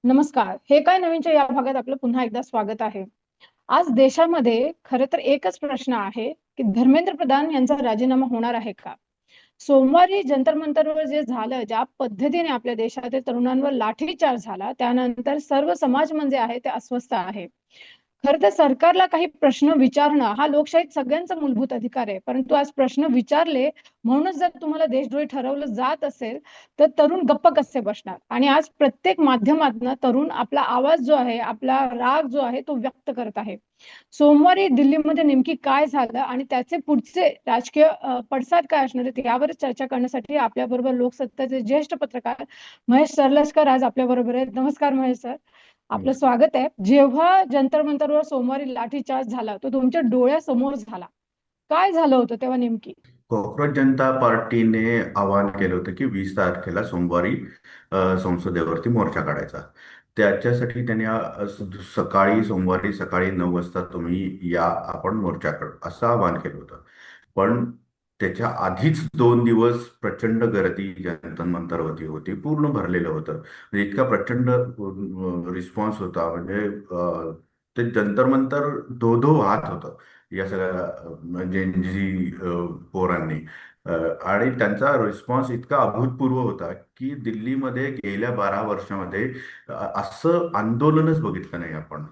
नमस्कार. हे काय नवीनच्या या भागात आपलं पुन्हा एकदा स्वागत आहे. आज देशामध्ये खरं तर एकच प्रश्न आहे, की धर्मेंद्र प्रधान यांचा राजीनामा होणार आहे का? सोमवारी जंतर मंतरवर जे झालं, ज्या पद्धतीने आपल्या देशातील तरुणांवर लाठीचार्ज झाला, त्यानंतर सर्व समाज म्हणजे आहे ते अस्वस्थ आहे. खरं तर सरकारला काही प्रश्न विचारणं हा लोकशाहीत सगळ्यांचा मूलभूत अधिकार आहे. परंतु आज प्रश्न विचारले म्हणूनच जर तुम्हाला देशद्रोही ठरवलं जात असेल, तर तरुण गप्प कसे बसणार? आणि आज प्रत्येक माध्यमातनं तरुण आपला आवाज जो आहे, आपला राग जो आहे तो व्यक्त करत आहे. सोमवारी दिल्लीमध्ये नेमकी काय झालं आणि त्याचे पुढचे राजकीय पडसाद काय असणार आहेत यावर चर्चा करण्यासाठी आपल्याबरोबर लोकसत्ताचे ज्येष्ठ पत्रकार महेश सरलसकर आज आपल्याबरोबर आहेत. नमस्कार महेश सर. आपलं स्वागत आहे. जेव्हा जंतर मंतरवर सोमवारी लाठीचार्ज झाला तो तुमच्या डोळ्यासमोर झाला. काय झालं होतं तेव्हा नेमकी? कॉक्रोच जनता पार्टीने आवाहन केलं होतं की 20 तारखेला सोमवारी संसदेवरती मोर्चा काढायचा. त्याच्यासाठी त्यांनी सकाळी सोमवारी सकाळी 9 वाजता तुम्ही या, आपण मोर्चा काढू असं आवाहन केलं होतं. पण त्याच्या आधीच 2 दिवस प्रचंड गर्दी जंतर मंतरवरती होती, पूर्ण भरलेलं होतं. म्हणजे इतका प्रचंड रिस्पॉन्स होता, म्हणजे ते जंतर मंतर धो वाहत होतं या सगळ्या जेनजी पोरांनी. आणि त्यांचा रिस्पॉन्स इतका अभूतपूर्व होता की दिल्लीमध्ये गेल्या 12 वर्षामध्ये असं आंदोलनच बघितलं नाही आपण.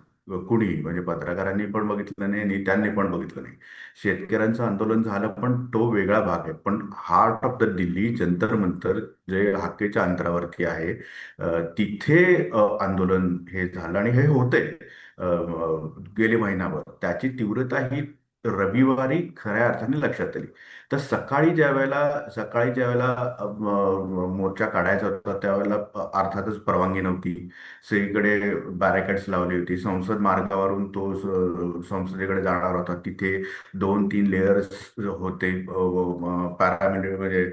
कुणी म्हणजे पत्रकारांनी पण बघितलं नाही, नेत्यांनी पण बघितलं नाही. शेतकऱ्यांचं आंदोलन झालं पण तो वेगळा भाग आहे, पण heart of the Delhi Jantar Mantar जे हाकेच्या अंतरावरती आहे, तिथे आंदोलन हे झालं आणि हे होते गेले महिनाभर. त्याची तीव्रता ही रविवारी खऱ्या अर्थाने लक्षात आली. तर सकाळी ज्यावेळेला मोर्चा काढायचा होता त्यावेळेला अर्थातच परवानगी नव्हती. सगळीकडे बॅरिकेड्स लावली होती. संसद मार्गावरून तो संसदेकडे जाणार होता, तिथे 2-3 लेयर्स होते. पॅरामिलिटरी म्हणजे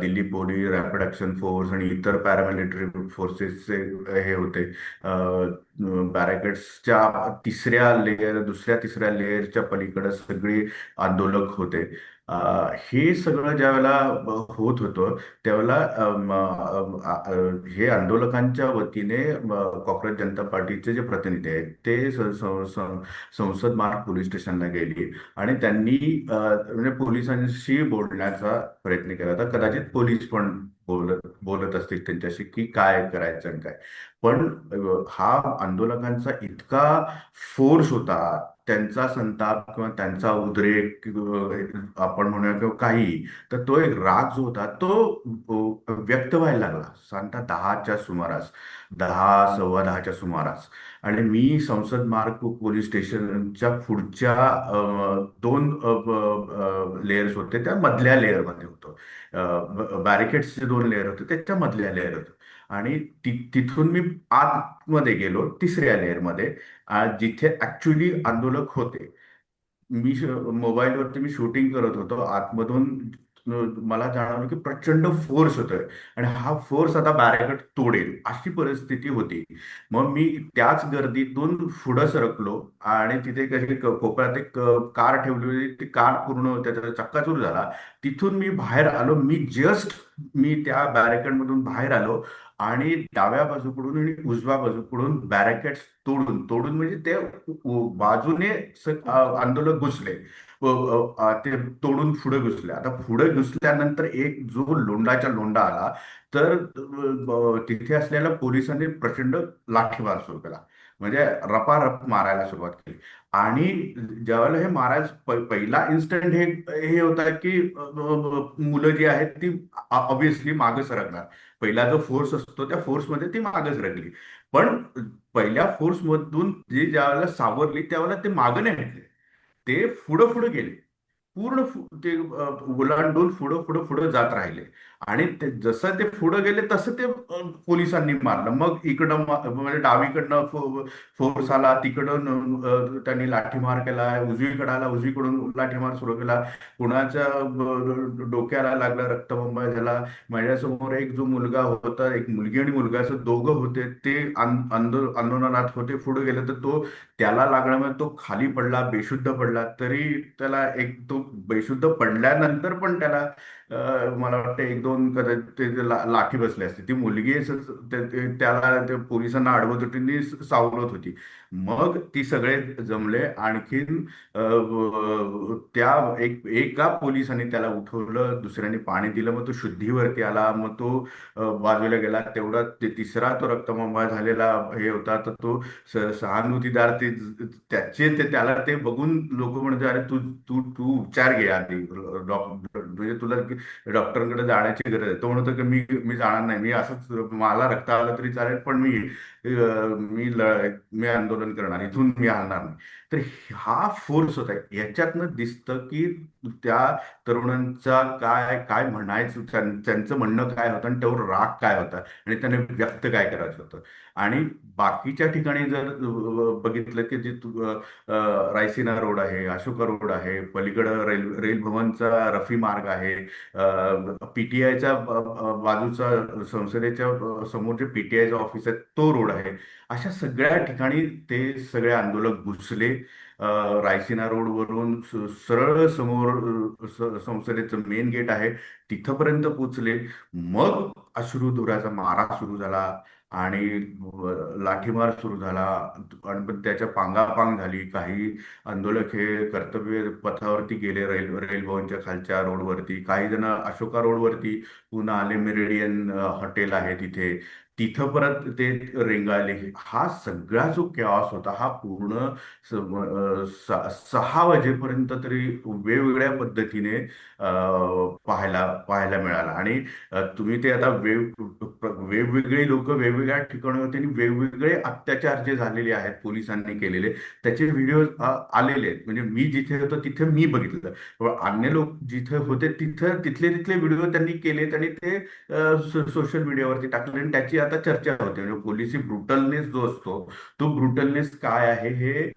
Delhi police, rapid action force आणि इतर पॅरामिलिटरी फोर्सेसचे हे होते. बॅरिकेड्सच्या दुसऱ्या तिसऱ्या लेअरच्या पलीकडे सगळे आंदोलक होते. हे सगळं ज्या वेळेला होत होतं त्यावेळेला हे आंदोलकांच्या वतीने कॉक्रोच जनता पार्टीचे जे प्रतिनिधी आहेत ते संसद मार्ग पोलीस स्टेशनला गेले आणि त्यांनी म्हणजे पोलिसांशी बोलण्याचा प्रयत्न केला. तर कदाचित पोलीस पण बोलत बोलत असतील त्यांच्याशी की काय करायचं आणि काय. पण हा आंदोलकांचा इतका फोर्स होता, त्यांचा संताप किंवा त्यांचा उद्रेक आपण म्हणूया किंवा काही, तर तो एक राग जो होता तो व्यक्त व्हायला लागला साधारणतः 10 सव्वा 10च्या सुमारास. आणि मी संसद मार्ग पोलीस स्टेशनच्या पुढच्या 2 लेयर्स होते, त्या मधल्या लेअरमध्ये होतो. बॅरिकेड्सचे 2 लेअर होते, त्याच्या मधल्या लेअर होते. आणि तिथून मी आतमध्ये गेलो 3ऱ्या लेअरमध्ये, जिथे ऍक्च्युली आंदोलक होते. मोबाईलवरती मी शूटिंग करत होतो आतमधून. मला जाणवलं की प्रचंड फोर्स होतोय आणि हा फोर्स आता बॅरिकेड तोडेल अशी परिस्थिती होती. मग मी त्याच गर्दीतून पुढे सरकलो आणि तिथे कशी कोपऱ्यात एक कार ठेवली होती, ती कार पूर्ण त्याचा चक्काचूर झाला. तिथून मी बाहेर आलो. मी त्या बॅरिकेड मधून बाहेर आलो आणि डाव्या बाजूकडून आणि उजव्या बाजूकडून बॅरिकेड तोडून तोडून म्हणजे ते बाजूने आंदोलक घुसले. ते तोडून पुढे घुसले. आता पुढे घुसल्यानंतर एक जो लोंडाच्या लोंडा आला, तर तिथे असलेल्या पोलिसांनी प्रचंड लाठीमार सुरू केला. म्हणजे रपारप मारायला सुरुवात केली. आणि ज्यावेळेला हे मारायला पहिला इन्स्टंट हे हे होता की मुलं जी आहेत ती ऑब्व्हियसली मागे सरकणार. पहिला जो फोर्स असतो त्या फोर्समध्ये ती मागे सरकली. पण पहिल्या फोर्स मधून जी ज्यावेळेला सावरली त्यावेळेला ते मागे नाही हटले, ते पुढं पुढे गेले. ते ओलांडून पुढं पुढं पुढं जात राहिले. आणि जसं ते पुढे गेले तसं ते पोलिसांनी मारलं. मग इकडं म्हणजे डावीकडनं फोर्स आला, तिकडून त्यांनी लाठीमार केला. उजवीकडे आला, उजवीकडून लाठीमार सुरू केला. कुणाच्या डोक्याला लागला, रक्तबंबाळ झाला. माझ्यासमोर एक जो मुलगा होता, एक मुलगी आणि मुलगा, असं दोघं होते, ते आंदोलनात होते. पुढे गेले तर त्याला लागल्यामुळे तो खाली पडला, बेशुद्ध पडला. तरी त्याला एक तो बेशुद्ध पडल्यानंतर पण त्याला मला वाटतं एक दोन कदाचित लाठी बसली असते. ती मुलगी त्याला ते पोलिसांना अडवत होती आणि सावरत होती. मग ती सगळे जमले. आणखीन त्या एका पोलिसाने त्याला उठवलं, दुसऱ्याने पाणी दिलं, मग तो शुद्धीवरती आला, मग तो बाजूला गेला. तेवढा तिसरा तो रक्तमंबाळ झालेला हे होता, तर तो सहानुभूतीदार त्याला ते बघून लोक म्हणतात, अरे तू तू तू उपचार घे आधी, डॉक्टर म्हणजे तुला डॉक्टरांकडे जाण्याची गरज आहे. तो म्हणतो की मी मी जाणार नाही, मी असंच मला रक्त आलं तरी चालेल, पण मी आंदोलन करणार, इथून मी हलणार नाही. तर हा फोर्स होता. याच्यातनं दिसतं की त्या तरुणांचा काय काय म्हणायचं, त्यांचं म्हणणं काय होतं आणि त्यावर राग काय होता आणि त्याने व्यक्त काय करायचं होतं. आणि बाकीच्या ठिकाणी जर बघितलं की रायसीना रोड आहे, अशोका रोड आहे, पलीकडं रेल भवनचा रफी मार्ग आहे, पीटीआयच्या बाजूचा संसदेच्या समोर जे पीटीआयचं ऑफिस आहे तो रोड आहे. अशा सगळ्या ठिकाणी ते सगळे आंदोलक घुसले. रायसीना रोडवरून सरळ समोर संसदेचं मेन गेट आहे तिथपर्यंत पोचले. मग अश्रुधुराचा मारा सुरू झाला आणि लाठीमार सुरू झाला आणि पण त्याच्या पांगापांग झाली. काही आंदोलक हे कर्तव्य पथावरती गेले, रेल भवनच्या खालच्या रोडवरती. काही जण अशोका रोडवरती पुन्हा आले, मेरिडियन हॉटेल आहे तिथे, तिथं परत ते रेंगाळले. हा सगळा जो कॅओस होता हा पूर्ण 6 वाजेपर्यंत तरी वेगवेगळ्या पद्धतीने पाहायला पाहायला मिळाला. आणि तुम्ही ते आता वेगवेगळी लोक वेगवेगळ्या ठिकाणी होते आणि वेगवेगळे अत्याचार जे झालेले आहेत पोलिसांनी केलेले त्याचे व्हिडिओ आलेले आहेत. म्हणजे मी जिथे होतो तिथे मी बघितलं, पण अन्य लोक जिथे होते तिथले तिथले व्हिडिओ त्यांनी केलेत आणि ते सोशल मीडियावरती टाकले आणि त्याची आता चर्चा होते. म्हणजे पोलिसी ब्रुटलनेस जो असतो तो ब्रुटलनेस काय आहे हे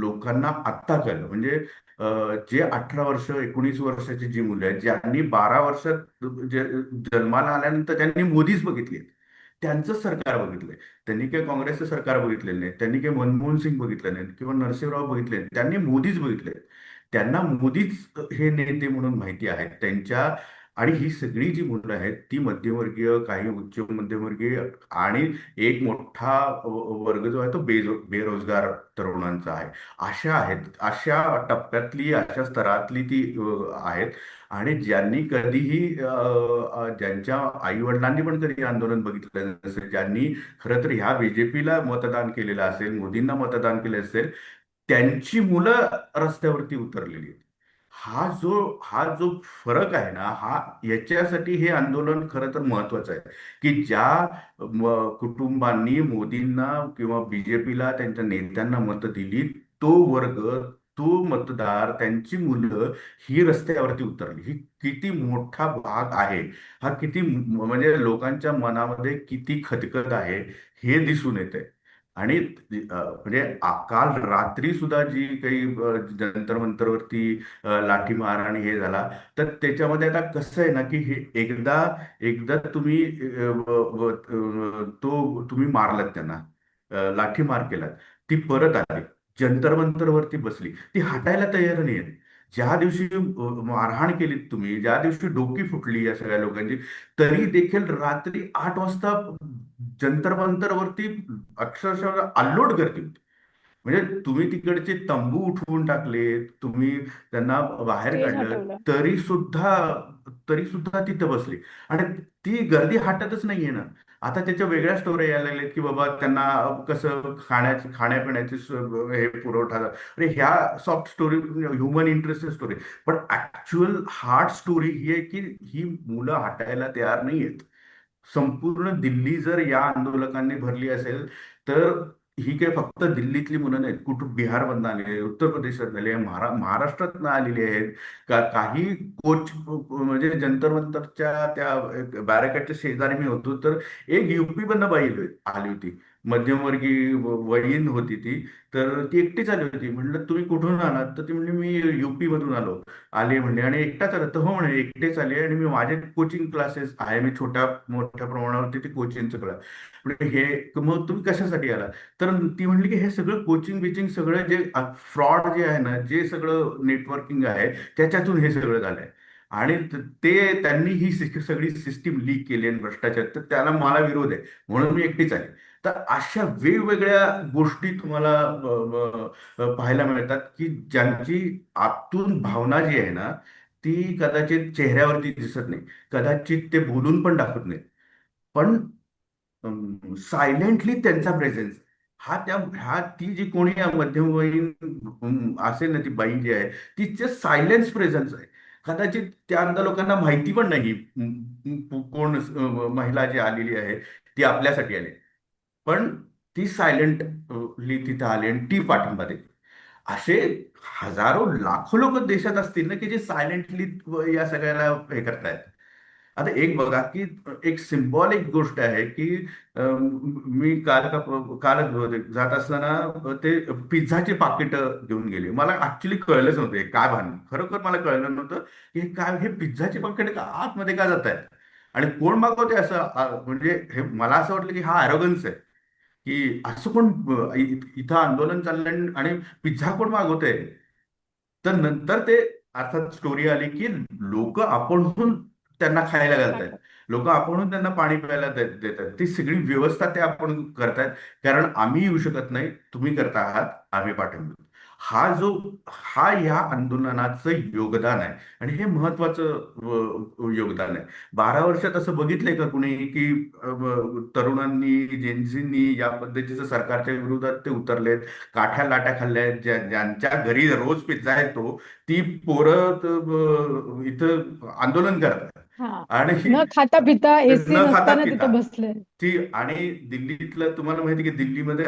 लोकांना आत्ता कळलं. म्हणजे जे 18 वर्ष 19 वर्षाची जी मुलं आहेत, ज्यांनी 12 वर्षात जन्माला आल्यानंतर त्यांनी मोदीच बघितले, त्यांचं सरकार बघितलंय. त्यांनी काही काँग्रेसचं सरकार बघितलेलं नाही, त्यांनी काही मनमोहन सिंग बघितलं नाही किंवा नरसिंहराव बघितले नाही, त्यांनी मोदीच बघितले. त्यांना मोदीच हे नेते म्हणून माहिती आहेत त्यांच्या. आणि ही सगळी जी मुलं आहेत ती मध्यमवर्गीय, काही उच्च मध्यमवर्गीय आणि एक मोठा वर्ग जो आहे तो बेरोजगार तरुणांचा आहे. अशा आहेत, अशा टप्प्यातली, अशा स्तरातली ती आहेत. आणि ज्यांनी कधीही ज्यांच्या आई वडिलांनी पण कधी आंदोलन बघितलं नसेल, ज्यांनी खरं तर ह्या बीजेपीला मतदान केलेलं असेल, मोदींना मतदान केलं असेल, त्यांची मुलं रस्त्यावरती उतरलेली आहेत. हा जो फरक आहे ना, याच्यासाठी हे आंदोलन खरं तर महत्वाचं आहे. की ज्या कुटुंबांनी मोदींना किंवा बीजेपीला त्यांच्या नेत्यांना मत दिली, तो वर्ग, तो मतदार, त्यांची मुलं ही रस्त्यावरती उतरली, ही किती मोठा भाग आहे. हा किती म्हणजे लोकांच्या मनामध्ये किती खतखत आहे हे दिसून येते. आणि म्हणजे काल रात्री सुद्धा जी काही जंतर मंतरवरती लाठीमार आणि हे झाला, तर त्याच्यामध्ये आता कसं आहे ना की हे एकदा एकदा तुम्ही तुम्ही मारलात त्यांना, लाठीमार केलात, ती परत आली, जंतर मंतरवरती बसली, ती हटायला तयार नाही. ज्या दिवशी मारहाण केलीत तुम्ही, ज्या दिवशी डोकी फुटली या सगळ्या लोकांची, तरी देखील रात्री 8 वाजता जंतर मंतरवरती अक्षरशः अल्लोड करते होती. म्हणजे तुम्ही तिकडचे तंबू उठवून टाकले, तुम्ही त्यांना बाहेर स्टेज काढलं, हटवलं. तरी सुद्धा तरी सुद्धा तिथं बसले. आणि ती गर्दी हटतच नाहीये ना. आता त्याच्या वेगळ्या स्टोरी यायला लागल्यात की बाबा त्यांना कसं खाण्यापिण्याची हे पुरवठा अरे ह्या soft story, human interest story. पण ऍक्च्युअल हार्ड स्टोरी ही आहे की ही मुलं हटायला तयार नाहीयेत. संपूर्ण दिल्ली जर या आंदोलकांनी भरली असेल, तर ही काही फक्त दिल्लीतली मुलं नाहीत, कुठं बिहारमधनं आलेली आहे, उत्तर प्रदेशात आलेली आहे, महाराष्ट्रातनं आलेली आहेत. काही कोच म्हणजे जंतर मंतरच्या त्या बॅरिकेडच्या शेजारी मी होतो, तर एक युपी मधनं बाई आली होती, मध्यमवर्गीय वयीन होती ती. तर ती एकटीच आली होती. म्हटलं तुम्ही कुठून आलात? तर ती म्हणली मी युपी मधून आले म्हणले. आणि एकटाच आला? तर हो म्हणे, एकटेच आले आणि मी माझे कोचिंग क्लासेस आहे, मी छोट्या मोठ्या प्रमाणावरती ते कोचिंगचं क्लास. म्हणजे हे मग तुम्ही कशासाठी आला? तर ती म्हणली की हे सगळं कोचिंग बिचिंग सगळं जे फ्रॉड जे आहे ना, जे सगळं नेटवर्किंग आहे त्याच्यातून हे सगळं झालंय. आणि ते त्यांनी ही सगळी सिस्टीम लीक केली आणि भ्रष्टाचार, तर त्याला मला विरोध आहे म्हणून मी एकटीच आहे. तर अशा वेगवेगळ्या गोष्टी तुम्हाला पाहायला मिळतात की ज्यांची आतून भावना जी आहे ना, ती कदाचित चेहऱ्यावरती दिसत नाही, कदाचित ते बोलून पण दाखवत नाही, पण सायलेंटली त्यांचा प्रेझेन्स ह्या ती जी कोणी मध्यमवयीन असेल ना, ती बाई जी आहे, तिचे सायलेन्स प्रेझेन्स आहे. कदाचित त्या अंध लोकांना माहिती पण नाही कोण महिला जी आलेली आहे ती आपल्यासाठी आली, पण ती सायलेंटली तिथं आली आणि ती पाठिंबा देते. असे हजारो लाखो लोक देशात असतील ना, की जे सायलेंटली या सगळ्याला हे करतायत. आता एक बघा की एक सिम्बॉलिक गोष्ट आहे की मी कालच जात असताना ते पिझ्झाचे पाकिट घेऊन गेले. मला ऍक्च्युली कळलंच नव्हतं हे काय भान, खरोखर मला कळलं नव्हतं की हे काय, हे पिझ्झाचे पाकिट का आतमध्ये का जात आहेत आणि कोण मागवते असं. म्हणजे हे मला असं वाटलं की हा अरोगन्स आहे की असं कोण इथं आंदोलन चाललंय आणि पिझ्झा कोण मागवतंय. तर नंतर ते अर्थात स्टोरी आली की लोक आपणहून त्यांना खायला घालतायत, दाखव. लोक आपणहून त्यांना पाणी प्यायला देतात. ती सगळी व्यवस्था ते आपण करतायत, कारण आम्ही येऊ शकत नाही, तुम्ही करता आहात, आम्ही पाठिंबा देतो. हा ह्या आंदोलनाचं योगदान आहे आणि हे महत्वाचं योगदान आहे. 12 वर्षात असं बघितलंय का कुणी की तरुणांनी, जेन्झींनी या पद्धतीचं सरकारच्या विरोधात ते उतरलेत, काठ्या लाट्या खाल्ल्या आहेत, ज्यांच्या घरी रोज पिझ्झा येतो, ती पोरं इथं आंदोलन करतात. हा. आणि न खाता पिता एसी न खाता नसताना पिता तिथं बसले. ती, आणि दिल्लीतलं तुम्हाला माहिती की दिल्लीमध्ये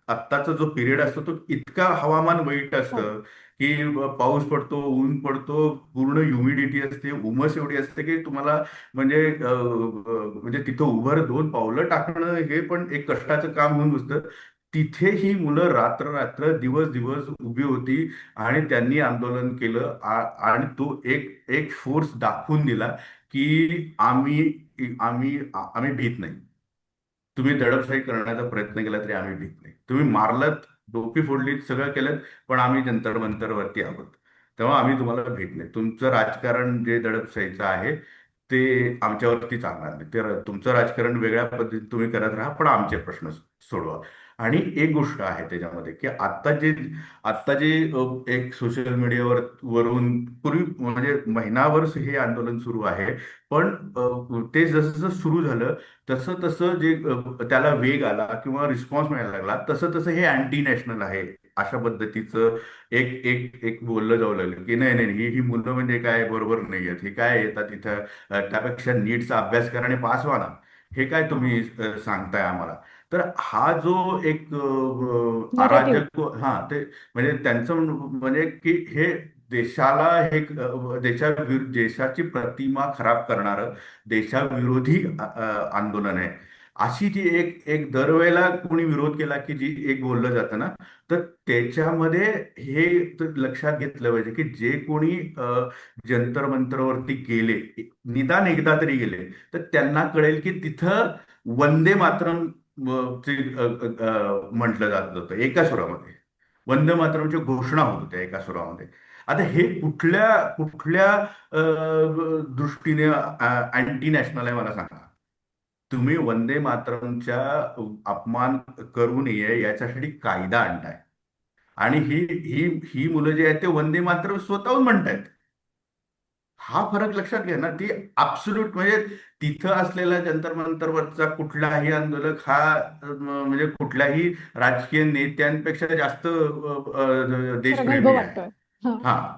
आत्ताचा जो पिरियड असतो तो इतका हवामान वाईट हो. असतं की पाऊस पडतो, ऊन पडतो, पूर्ण ह्युमिडिटी असते, उमस एवढी असते की तुम्हाला म्हणजे म्हणजे तिथं उभं 2 पावलं टाकणं हे पण एक कष्टाचं काम होऊन बसतं. तिथे ही मुलं रात्र रात्र, दिवस दिवस उभी होती आणि त्यांनी आंदोलन केलं आणि तो एक एक फोर्स दाखवून दिला की आम्ही भीत नाही. तुम्ही दडपशाही करण्याचा प्रयत्न केला तरी आम्ही भीत नाही. तुम्ही मारलत, डोकी फोडलीत, सगळं केलं, पण आम्ही जंतर मंतरवरती आहोत. तेव्हा आम्ही तुम्हाला भीत नाही. तुमचं राजकारण जे दडपशाहीचं आहे ते आमच्यावरती चालणार नाही. ते तुमचं राजकारण वेगळ्या पद्धतीने तुम्ही करत राहा, पण आमचे प्रश्न सोडवा. आणि एक गोष्ट आहे त्याच्यामध्ये की आता जे एक सोशल मीडियावर वरून पूर्वी म्हणजे महिनाभर हे आंदोलन सुरू आहे, पण ते जसं जसं सुरू झालं तसं तसं जे त्याला वेग आला किंवा रिस्पॉन्स मिळायला लागला, तसं तसं हे अँटी नॅशनल आहे अशा पद्धतीचं एक एक एक बोललं जाऊ लागलं की नाही नाही, ही मुलं म्हणजे काय बरोबर नाही आहेत, हे काय येतात इथं, त्यापेक्षा नीटचा अभ्यास करा आणि पास व्हा ना, हे काय तुम्ही हा. सांगताय आम्हाला. तर हा जो एक नरेटिव्ह. अराजक, हा ते म्हणजे त्यांचं म्हणजे की हे देशाला हे देशाची प्रतिमा खराब करणारं देशाविरोधी आंदोलन आहे, अशी जी एक एक दरवेळेला कोणी विरोध केला की जी एक बोललं जातं ना, तर त्याच्यामध्ये हे तर लक्षात घेतलं पाहिजे की जे कोणी जंतर मंतरवरती गेले, निदान एकदा तरी गेले, तर त्यांना कळेल की तिथं वंदे मातरम म्हटलं जात होतं एका सुरामध्ये. वंदे मातरमच्या घोषणा होत होत्या एका सुरामध्ये. आता हे कुठल्या कुठल्या दृष्टीने अँटी नॅशनल आहे मला सांगा. तुम्ही वंदे मातरमच्या अपमान करू नये याच्यासाठी कायदा आणताय आणि ही ही ही मुलं जी आहेत ते वंदे मातरम स्वतःहून म्हणतायत. हा फरक लक्षात घ्या ना. ती अब्सोल्यूट म्हणजे तिथं असलेला जंतर मंतरवरचा कुठलाही आंदोलक हा म्हणजे कुठल्याही राजकीय नेत्यांपेक्षा जास्त प्रगल्भ देशप्रेमी आहे. वाटतोय. हा. हा.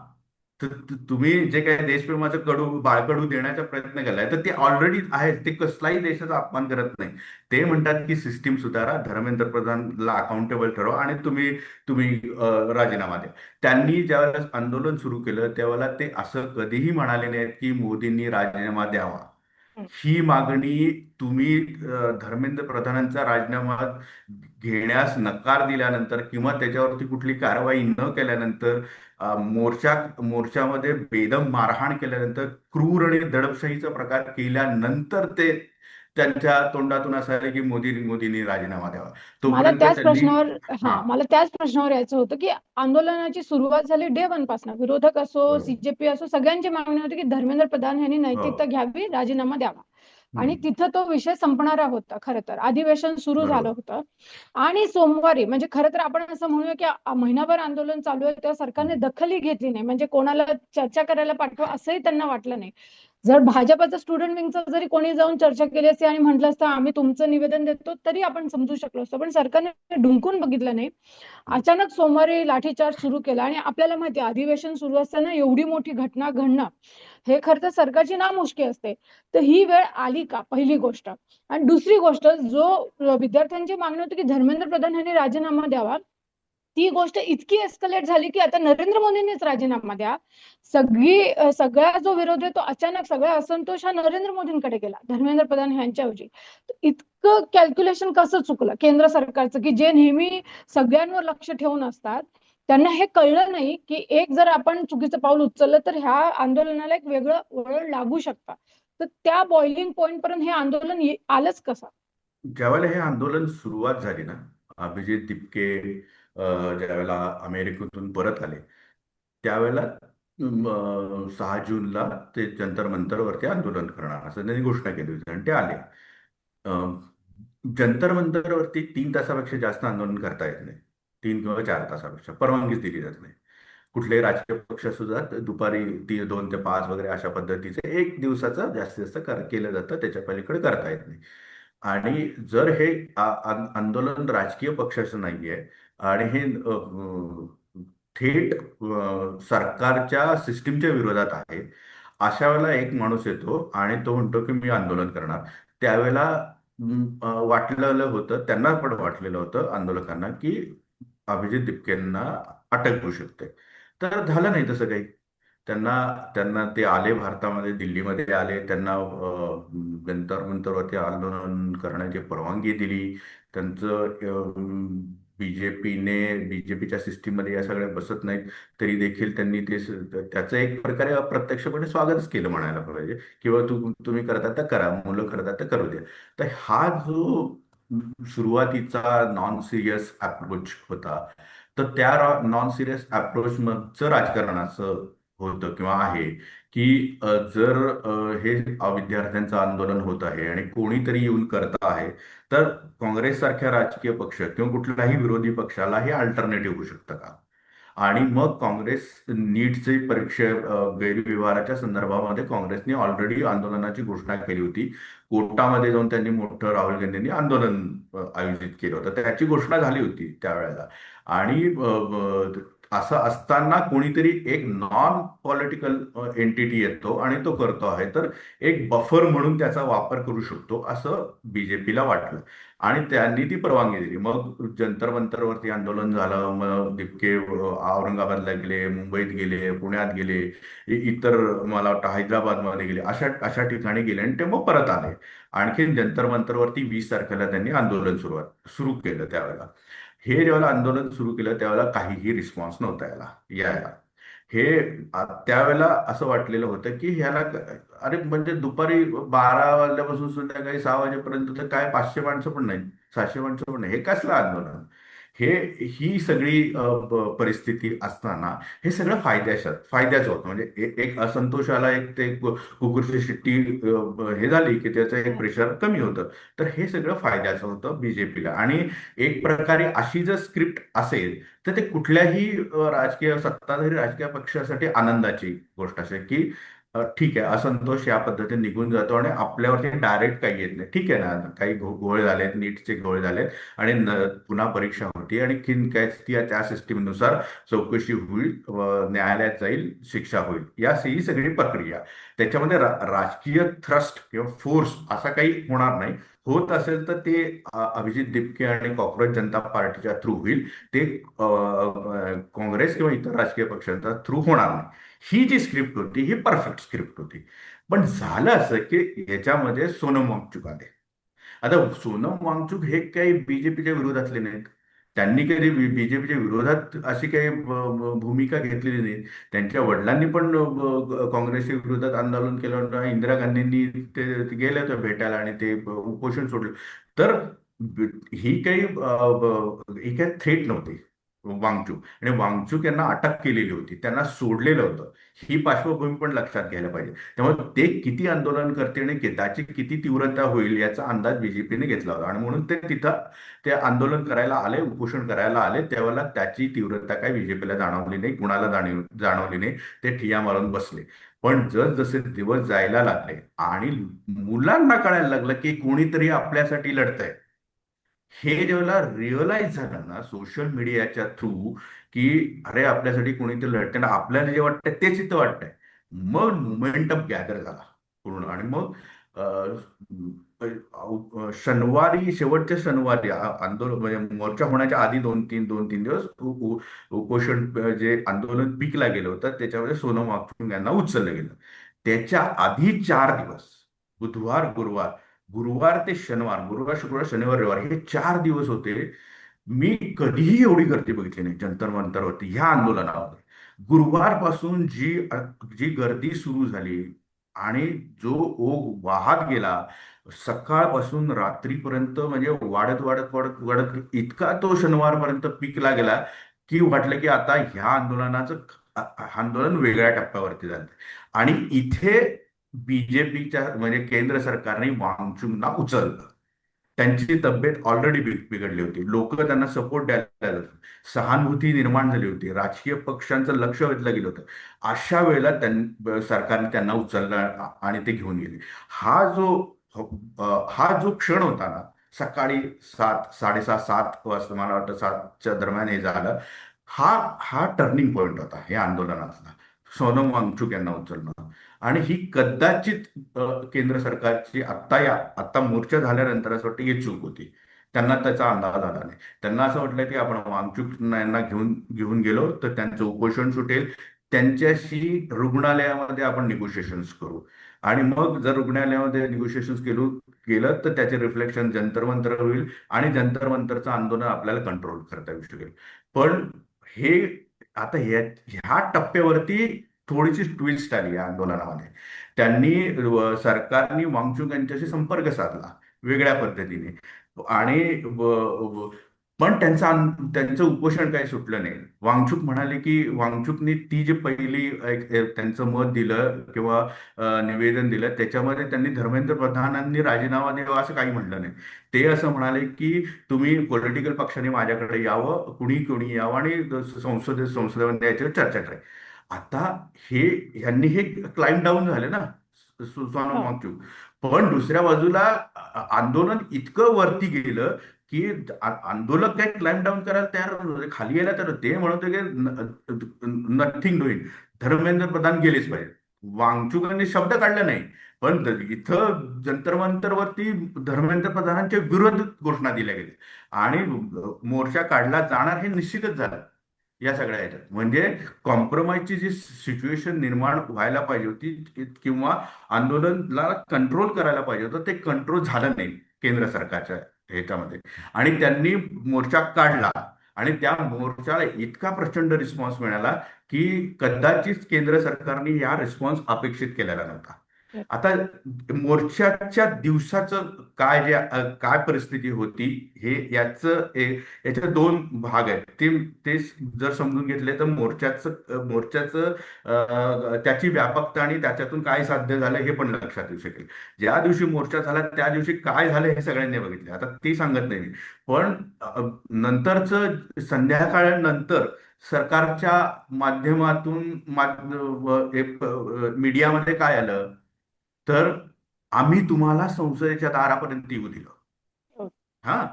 तर तुम्ही जे काही देशप्रेमाचं बाळकडू देण्याचा प्रयत्न केलाय, तर ते ऑलरेडी आहे. ते कसलाही देशाचा अपमान करत नाही. ते म्हणतात की सिस्टीम सुधारा, धर्मेंद्र प्रधानला अकाउंटेबल ठरवा आणि तुम्ही तुम्ही राजीनामा द्या. त्यांनी ज्यावेळेला आंदोलन सुरू केलं त्यावेळेला ते असं कधीही म्हणाले नाहीत की मोदींनी राजीनामा द्यावा. हं. ही मागणी तुम्ही धर्मेंद्र प्रधानांचा राजीनामा घेण्यास नकार दिल्यानंतर किंवा त्याच्यावरती कुठली कारवाई न केल्यानंतर, मोर्चामध्ये बेदम मारहाण केल्यानंतर, क्रूर आणि दडपशाहीचा प्रकार केल्यानंतर ते त्यांच्या तोंडातून असं आलं की मोदींनी राजीनामा द्यावा. मला तोपर्यंत त्याच त्यांनी प्रश्नावर हा मला त्याच प्रश्नावर यायचं होतं की आंदोलनाची सुरुवात झाली डे वन पासून, विरोधक असो बरोबर. सीजेपी असो सगळ्यांची मागणी होती की धर्मेंद्र प्रधान यांनी हो. नैतिकता घ्यावी, राजीनामा द्यावा. आणि हम्म. तिथं तो विषय संपणारा होता. खरं तर अधिवेशन सुरू झालं बरोबर. होतं आणि सोमवारी म्हणजे खरं तर आपण असं म्हणूया की महिनाभर आंदोलन चालू आहे तेव्हा सरकारने हम्म. दखलही घेतली नाही, म्हणजे कोणाला चर्चा करायला पाठवा असंही त्यांना वाटलं नाही. जर भाजपचं स्टुडंट विंगचं जरी कोणी जाऊन चर्चा केली असती आणि म्हटलं असतं आम्ही तुमचं निवेदन देतो तरी आपण समजू शकलो असतो, पण सरकारने ढुंकून बघितलं नाही. अचानक सोमवारी लाठीचार्ज सुरू केला आणि आपल्याला माहिती आहे अधिवेशन सुरू असताना एवढी मोठी घटना घडणं हे खरं तर सरकारची नामुष्की असते. तर ही वेळ आली का, पहिली गोष्ट. आणि दुसरी गोष्ट, जो विद्यार्थ्यांची मागणी होती की धर्मेंद्र प्रधान यांनी राजीनामा द्यावा, ती गोष्ट इतकी एस्कलेट झाली की आता नरेंद्र मोदींनीच राजीनामा द्या. सगळा जो विरोध आहे तो अचानक सगळा असंतोष हा नरेंद्र मोदींकडे गेला धर्मेंद्र प्रधान यांच्याऐवजी. इतकं कॅल्क्युलेशन कसं चुकलं केंद्र सरकारचं, की जे नेहमी सगळ्यांवर लक्ष ठेवून असतात, त्यांना हे कळलं नाही की एक जर आपण चुकीचं पाऊल उचललं तर ह्या आंदोलनाला एक वेगळं वळण लागू शकतं. तर त्या बॉइलिंग पॉइंट पर्यंत हे आंदोलन आलंच कसं? ज्यावेळेला हे आंदोलन सुरुवात झाली ना, अभिजित दिपके ज्यावेळेला अमेरिकेतून परत आले त्यावेळेला 6 जूनला ते जंतर मंतरवरती आंदोलन करणार असं त्यांनी घोषणा केली होती आणि ते आले. अं, जंतर मंतरवरती 3 तासापेक्षा जास्त आंदोलन करता येत नाही. 3 किंवा 4 तासापेक्षा परवानगीच दिली जात नाही. कुठलेही राजकीय पक्ष सुद्धा दुपारी 2 ते 5 वगैरे अशा पद्धतीचे 1 दिवसाचं जास्तीत जास्त केलं जातं, त्याच्या पलीकडे करता येत नाही. आणि जर हे आंदोलन राजकीय पक्षाचं नाहीये आणि हे थेट सरकारच्या सिस्टीमच्या विरोधात आहे, अशा वेळेला एक माणूस येतो आणि तो म्हणतो की मी आंदोलन करणार. त्यावेळेला वाटलेलं होतं, त्यांना पण वाटलेलं होतं आंदोलकांना की अभिजित दिपकेंना अटक होऊ शकते. तर झालं नाही तसं काही. त्यांना त्यांना ते आले भारतामध्ये, दिल्लीमध्ये आले. त्यांना जंतर मंतरवरती आंदोलन करण्याची परवानगी दिली. त्यांचं बीजेपीच्या सिस्टीममध्ये या सगळ्या बसत नाहीत तरी देखील त्यांनी त्याचं एक प्रकारे अप्रत्यक्षपणे स्वागतच केलं म्हणायला पाहिजे. किंवा तुम्ही करता तर करा, मुलं करतात तर करू द्या. तर हा जो सुरुवातीचा नॉन सिरियस अप्रोच होता, तर त्या नॉन सिरियस अप्रोचचं राजकारणाचं होतं किंवा आहे की जर हे विद्यार्थ्यांचं आंदोलन होत आहे आणि कोणीतरी येऊन करत आहे, तर काँग्रेस सारख्या राजकीय पक्ष किंवा कुठल्याही विरोधी पक्षाला हे अल्टरनेटिव्ह होऊ शकतं का? आणि मग काँग्रेस नीटचे परीक्षा गैरव्यवहाराच्या संदर्भामध्ये काँग्रेसने ऑलरेडी आंदोलनाची घोषणा केली होती. कोर्टामध्ये जाऊन त्यांनी मोठं राहुल गांधींनी आंदोलन आयोजित केलं होतं, त्याची घोषणा झाली होती त्यावेळेला. आणि असं असताना कोणीतरी एक नॉन पॉलिटिकल एंटिटी येतो आणि तो करतो आहे, तर एक बफर म्हणून त्याचा वापर करू शकतो असं बीजेपीला वाटलं आणि त्यांनी ती परवानगी दिली. मग जंतर मंतरवरती आंदोलन झालं. मग दिपके औरंगाबादला गेले, मुंबईत गेले, पुण्यात गेले, इतर मला वाटतं हैदराबादमध्ये गेले, अशा अशा ठिकाणी गेले आणि ते मग परत आले. आणखी जंतर मंतरवरती 20 तारखेला त्यांनी आंदोलन सुरू केलं. त्यावेळेला हे जेव्हा आंदोलन सुरू केलं त्यावेळेला काहीही रिस्पॉन्स नव्हता यायला. हे त्यावेळेला असं वाटलेलं होतं की ह्याला अरे म्हणजे दुपारी 12 वाजल्यापासून संध्याकाळी 6 वाजेपर्यंत तर काय 500 माणसं पण नाही, 700 माणसं पण नाही, हे कसलं आंदोलन. हे ही सगळी परिस्थिती असताना हे सगळं फायद्याचं होतं. म्हणजे एक असंतोष आला, एक ते कुकुरची शिट्टी हे झाली की त्याचं एक प्रेशर कमी होतं. तर हे सगळं फायद्याचं होतं बीजेपीला. आणि एक प्रकारे अशी जर स्क्रिप्ट असेल तर ते कुठल्याही सत्ताधारी राजकीय पक्षासाठी आनंदाची गोष्ट असेल की ठीक आहे, असंतोष या पद्धतीने निघून जातो आणि आपल्यावरती डायरेक्ट काही येत नाही. ठीक आहे ना, काही घोळ झालेत, नीटचे घोळ झालेत आणि पुन्हा परीक्षा होती आणि काय त्या सिस्टीमनुसार चौकशी होईल, न्यायालयात जाईल, शिक्षा होईल, ही सगळी प्रक्रिया. त्याच्यामध्ये राजकीय थ्रस्ट किंवा फोर्स असा काही होणार नाही. होत असेल तर ते अभिजित दिपके आणि कॉक्रोच जनता पार्टीच्या थ्रू होईल. ते काँग्रेस किंवा इतर राजकीय पक्षांचा थ्रू होणार नाही. ही जी स्क्रिप्ट होती ही परफेक्ट स्क्रिप्ट होती. पण झालं असं की याच्यामध्ये सोनम वांगचुक आले. आता सोनम वांगचुक हे काही बीजेपीच्या विरोधातले नाहीत. त्यांनी कधी बीजेपीच्या विरोधात अशी काही भूमिका घेतलेली नाही. त्यांच्या वडिलांनी पण काँग्रेसच्या विरोधात आंदोलन केलं होतं. इंदिरा गांधींनी ते गेले होते भेटायला आणि ते उपोषण सोडलं. तर ही काही थ्रेट नव्हती वांगचूक, आणि वांगचूक यांना अटक केलेली होती, त्यांना सोडलेलं होतं. ही पार्श्वभूमी पण लक्षात घ्यायला पाहिजे. त्यामुळे ते किती आंदोलन करते आणि त्याची किती तीव्रता होईल याचा अंदाज बीजेपीने घेतला होता, आणि म्हणून ते तिथं ते आंदोलन करायला आले, उपोषण करायला आले. त्यावेळेला त्याची तीव्रता काय बीजेपीला जाणवली नाही, कुणाला जाणवली नाही. ते ठिया मारून बसले. पण जसे दिवस जायला लागले आणि मुलांना कळायला लागलं की कोणीतरी आपल्यासाठी लढतंय, हे जेव्हा रिअलाइज झालं ना सोशल मीडियाच्या थ्रू, की अरे आपल्यासाठी कोणीतरी लढतंय ना, आपल्याला जे वाटतंय तेच इथं वाटतंय, मग मोमेंटम गॅदर झाला पूर्ण. आणि मग शनिवारी, शेवटच्या शनिवारी आंदोलन म्हणजे मोर्चा होण्याच्या आधी दोन तीन दिवस उपोषण जे आंदोलन पीकला गेलं होतं त्याच्यामध्ये सोनम वांगचुक यांना उचललं गेलं. त्याच्या आधी 4 दिवस, बुधवार गुरुवार, गुरुवार ते शनिवार, गुरुवार शुक्रवार शनिवार रविवार, हे 4 दिवस होते. मी कधीही एवढी गर्दी बघितली नाही जंतर मंतरवरती ह्या आंदोलनामध्ये. गुरुवारपासून जी गर्दी सुरू झाली आणि जो ओघ वाहत गेला सकाळपासून रात्रीपर्यंत, म्हणजे वाढत वाढत वाढत वाढत इतका तो शनिवारपर्यंत पिकला गेला की वाटलं की आता ह्या आंदोलन वेगळ्या टप्प्यावरती झालं. आणि इथे बीजेपीच्या म्हणजे केंद्र सरकारने वांगचुकला उचललं. त्यांची तब्येत ऑलरेडी बिघडली होती, लोक त्यांना सपोर्ट द्यायला लागले होते, सहानुभूती निर्माण झाली होती, राजकीय पक्षांचं लक्ष वेधलं गेलं होतं. अशा वेळेला सरकारने त्यांना उचललं आणि ते घेऊन गेले. हा जो हा जो क्षण होता ना, सकाळी 7, 7:30, 7 वाजता, मला वाटतं 7च्या दरम्यान हे झालं. हा हा टर्निंग पॉइंट होता हे आंदोलनातला, सोनम वांगचुक यांना उचलणं. आणि ही कदाचित केंद्र सरकारची आता मोर्चा झाल्यानंतर असं वाटतं ही चूक होती. त्यांना त्याचा अंदाज आला नाही. त्यांना असं वाटलं की आपण वांगचुक यांना घेऊन घेऊन गेलो तर त्यांचं उपोषण सुटेल, त्यांच्याशी रुग्णालयामध्ये आपण निगोशिएशन्स करू, आणि मग जर रुग्णालयामध्ये निगोशिएशन्स केलं तर त्याचे रिफ्लेक्शन जंतर मंतर होईल आणि जंतर मंतरचं आंदोलन आपल्याला कंट्रोल करता येऊ शकेल. पण हे आता ह्या टप्प्यावरती थोडीशी ट्विस्ट आली या आंदोलनामध्ये. त्यांनी सरकारने वांगचुक यांच्याशी संपर्क साधला वेगळ्या पद्धतीने, आणि पण त्यांचं उपोषण काही सुटलं नाही. वांगचुक म्हणाले की वांगचुकनी ती जी पहिली त्यांचं मत दिलं किंवा निवेदन दिलं त्याच्यामध्ये त्यांनी धर्मेंद्र प्रधानांनी राजीनामा द्यावा असं काही म्हटलं नाही. ते असं म्हणाले की तुम्ही पॉलिटिकल पक्षाने माझ्याकडे यावं, कुणी कुणी यावं आणि संसदेमध्ये याच्यावर चर्चा करावी. आता हे ह्यांनी हे क्लाइंब डाऊन झाले ना, सोनम हो. वांगचुक. पण दुसऱ्या बाजूला आंदोलन इतकं वरती गेलं की आंदोलक काही क्लाइंब डाऊन करायला तयार नव्हते, खाली यायला तर ते म्हणत होते की नथिंग डुईंग, धर्मेंद्र प्रधान गेलेच पाहिजे. वांगचुकांनी शब्द काढला नाही, पण इथं जंतर मंतरवरती धर्मेंद्र प्रधानांच्या विरोधात घोषणा दिल्या गेल्या आणि मोर्चा काढला जाणार हे निश्चितच झालं. या सगळ्या ह्याच्यात म्हणजे कॉम्प्रोमाइजची जी सिच्युएशन निर्माण व्हायला पाहिजे होती किंवा आंदोलनाला कंट्रोल करायला पाहिजे होतं ते कंट्रोल झालं नाही केंद्र सरकारच्या ह्याच्यामध्ये. आणि त्यांनी मोर्चा काढला आणि त्या मोर्चाला इतका प्रचंड रिस्पॉन्स मिळाला की कदाचित केंद्र सरकारने या रिस्पॉन्स अपेक्षित केलेला नव्हता. आता मोर्चाच्या दिवसाचं काय परिस्थिती होती हे याचे दोन भाग आहेत. ते जर समजून घेतले तर मोर्चाचं त्याची व्यापकता आणि त्याच्यातून काय साध्य झालं हे पण लक्षात येऊ शकेल. ज्या दिवशी मोर्चा झाला त्या दिवशी काय झालं हे सगळ्यांनी बघितले, आता ते सांगत नाही मी. पण नंतरचं संध्याकाळनंतर सरकारच्या माध्यमातून मीडियामध्ये काय आलं तर आम्ही तुम्हाला संसदेच्या दारापर्यंत येऊ दिलं. हो. हा,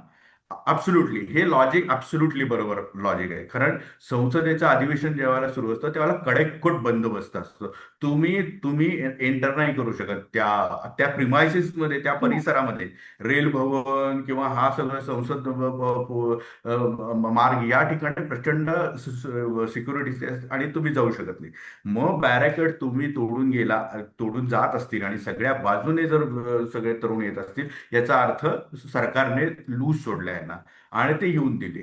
अब्सोल्युटली हे लॉजिक अब्सोल्युटली बरोबर लॉजिक आहे. कारण संसदेचं अधिवेशन जेव्हा सुरू असतं तेव्हा कडेकोट बंदोबस्त असतो. तुम्ही तुम्ही एंटर नाही करू शकत त्या त्या प्रिमायसिस मध्ये, त्या नाही. परिसरामध्ये. रेल भवन किंवा हा सगळं संसद मार्ग या ठिकाणी प्रचंड सिक्युरिटी आणि तुम्ही जाऊ शकत नाही. मग बॅरिकेड तुम्ही तोडून जात असतील आणि सगळ्या बाजूने जर सगळे तरुण येत असतील याचा अर्थ सरकारने लूज सोडला आहे ना, आणि ते येऊन दिले.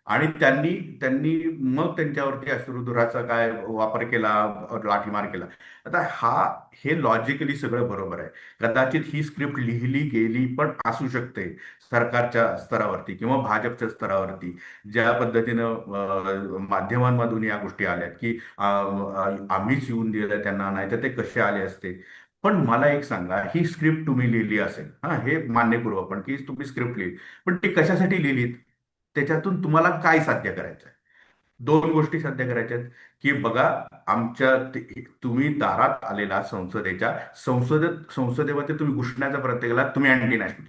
आणि त्यांनी त्यांनी मग त्यांच्यावरती अश्रुधुराचा काय वापर केला, लाठीमार केला. आता हे लॉजिकली सगळं बरोबर आहे. कदाचित ही स्क्रिप्ट लिहिली गेली पण असू शकते सरकारच्या स्तरावरती किंवा भाजपच्या स्तरावरती, ज्या पद्धतीनं माध्यमांमधून या गोष्टी आल्यात की आम्हीच येऊन दिलं त्यांना, नाही तर ते कसे आले असते. पण मला एक सांगा, ही स्क्रिप्ट तुम्ही लिहिली असेल, हा हे मान्य करू आपण की तुम्ही स्क्रिप्ट लिहिली, पण ती कशासाठी लिहिलीत? त्याच्यातून तुम्हाला काय साध्य करायचं आहे? दोन गोष्टी साध्य करायच्या आहेत की बघा, तुम्ही दारात आलेला संसदेच्या संसदेमध्ये तुम्ही घुसण्याचा प्रयत्न केला, तुम्ही अँटी नॅशनल,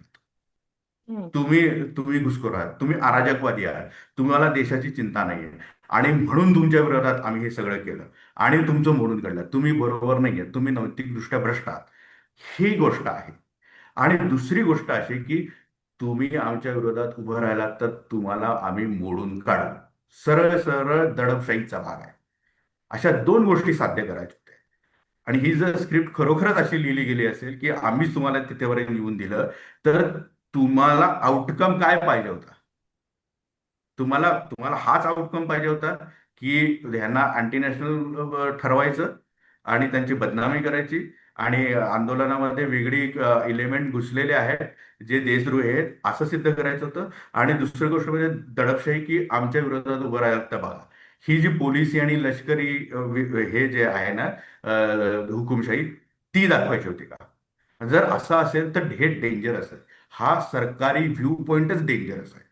हम्म. तुम्ही तुम्ही घुसखोर आहात, तुम्ही अराजकवादी आहात, तुम्हाला देशाची चिंता नाहीये, आणि म्हणून तुमच्या विरोधात आम्ही हे सगळं केलं आणि तुमचं मोडून काढलं. तुम्ही बरोबर नाहीये, तुम्ही नैतिकदृष्ट्या भ्रष्ट आहात. ही गोष्ट आहे. आणि दुसरी गोष्ट अशी की तुम्ही आमच्या विरोधात उभं राहिलात तर तुम्हाला आम्ही मोडून काढू. सरळ सरळ दडपशाहीचा भाग आहे. अशा दोन गोष्टी साध्य करायच्या होत्या. आणि ही जर स्क्रिप्ट खरोखरच अशी लिहिली गेली असेल की आम्हीच तुम्हाला तिथेपर्यंत येऊन दिलं, तर तुम्हाला आउटकम काय पाहिजे होता? तुम्हाला तुम्हाला हाच आउटकम पाहिजे होता की ह्यांना अँटी नॅशनल ठरवायचं आणि त्यांची बदनामी करायची, आणि आंदोलनामध्ये वेगळी इलेमेंट घुसलेले आहेत जे देशद्रोही आहेत असं सिद्ध करायचं होतं. आणि दुसरी गोष्ट म्हणजे दडपशाही, की आमच्या विरोधात उभं राहायला लागतं बघा. ही जी पोलिसी आणि लष्करी हे जे आहे ना, हुकुमशाही, ती दाखवायची होती का? जर असं असेल तर हे डेंजरस आहे. हा सरकारी व्ह्यू पॉइंटच डेंजरस आहे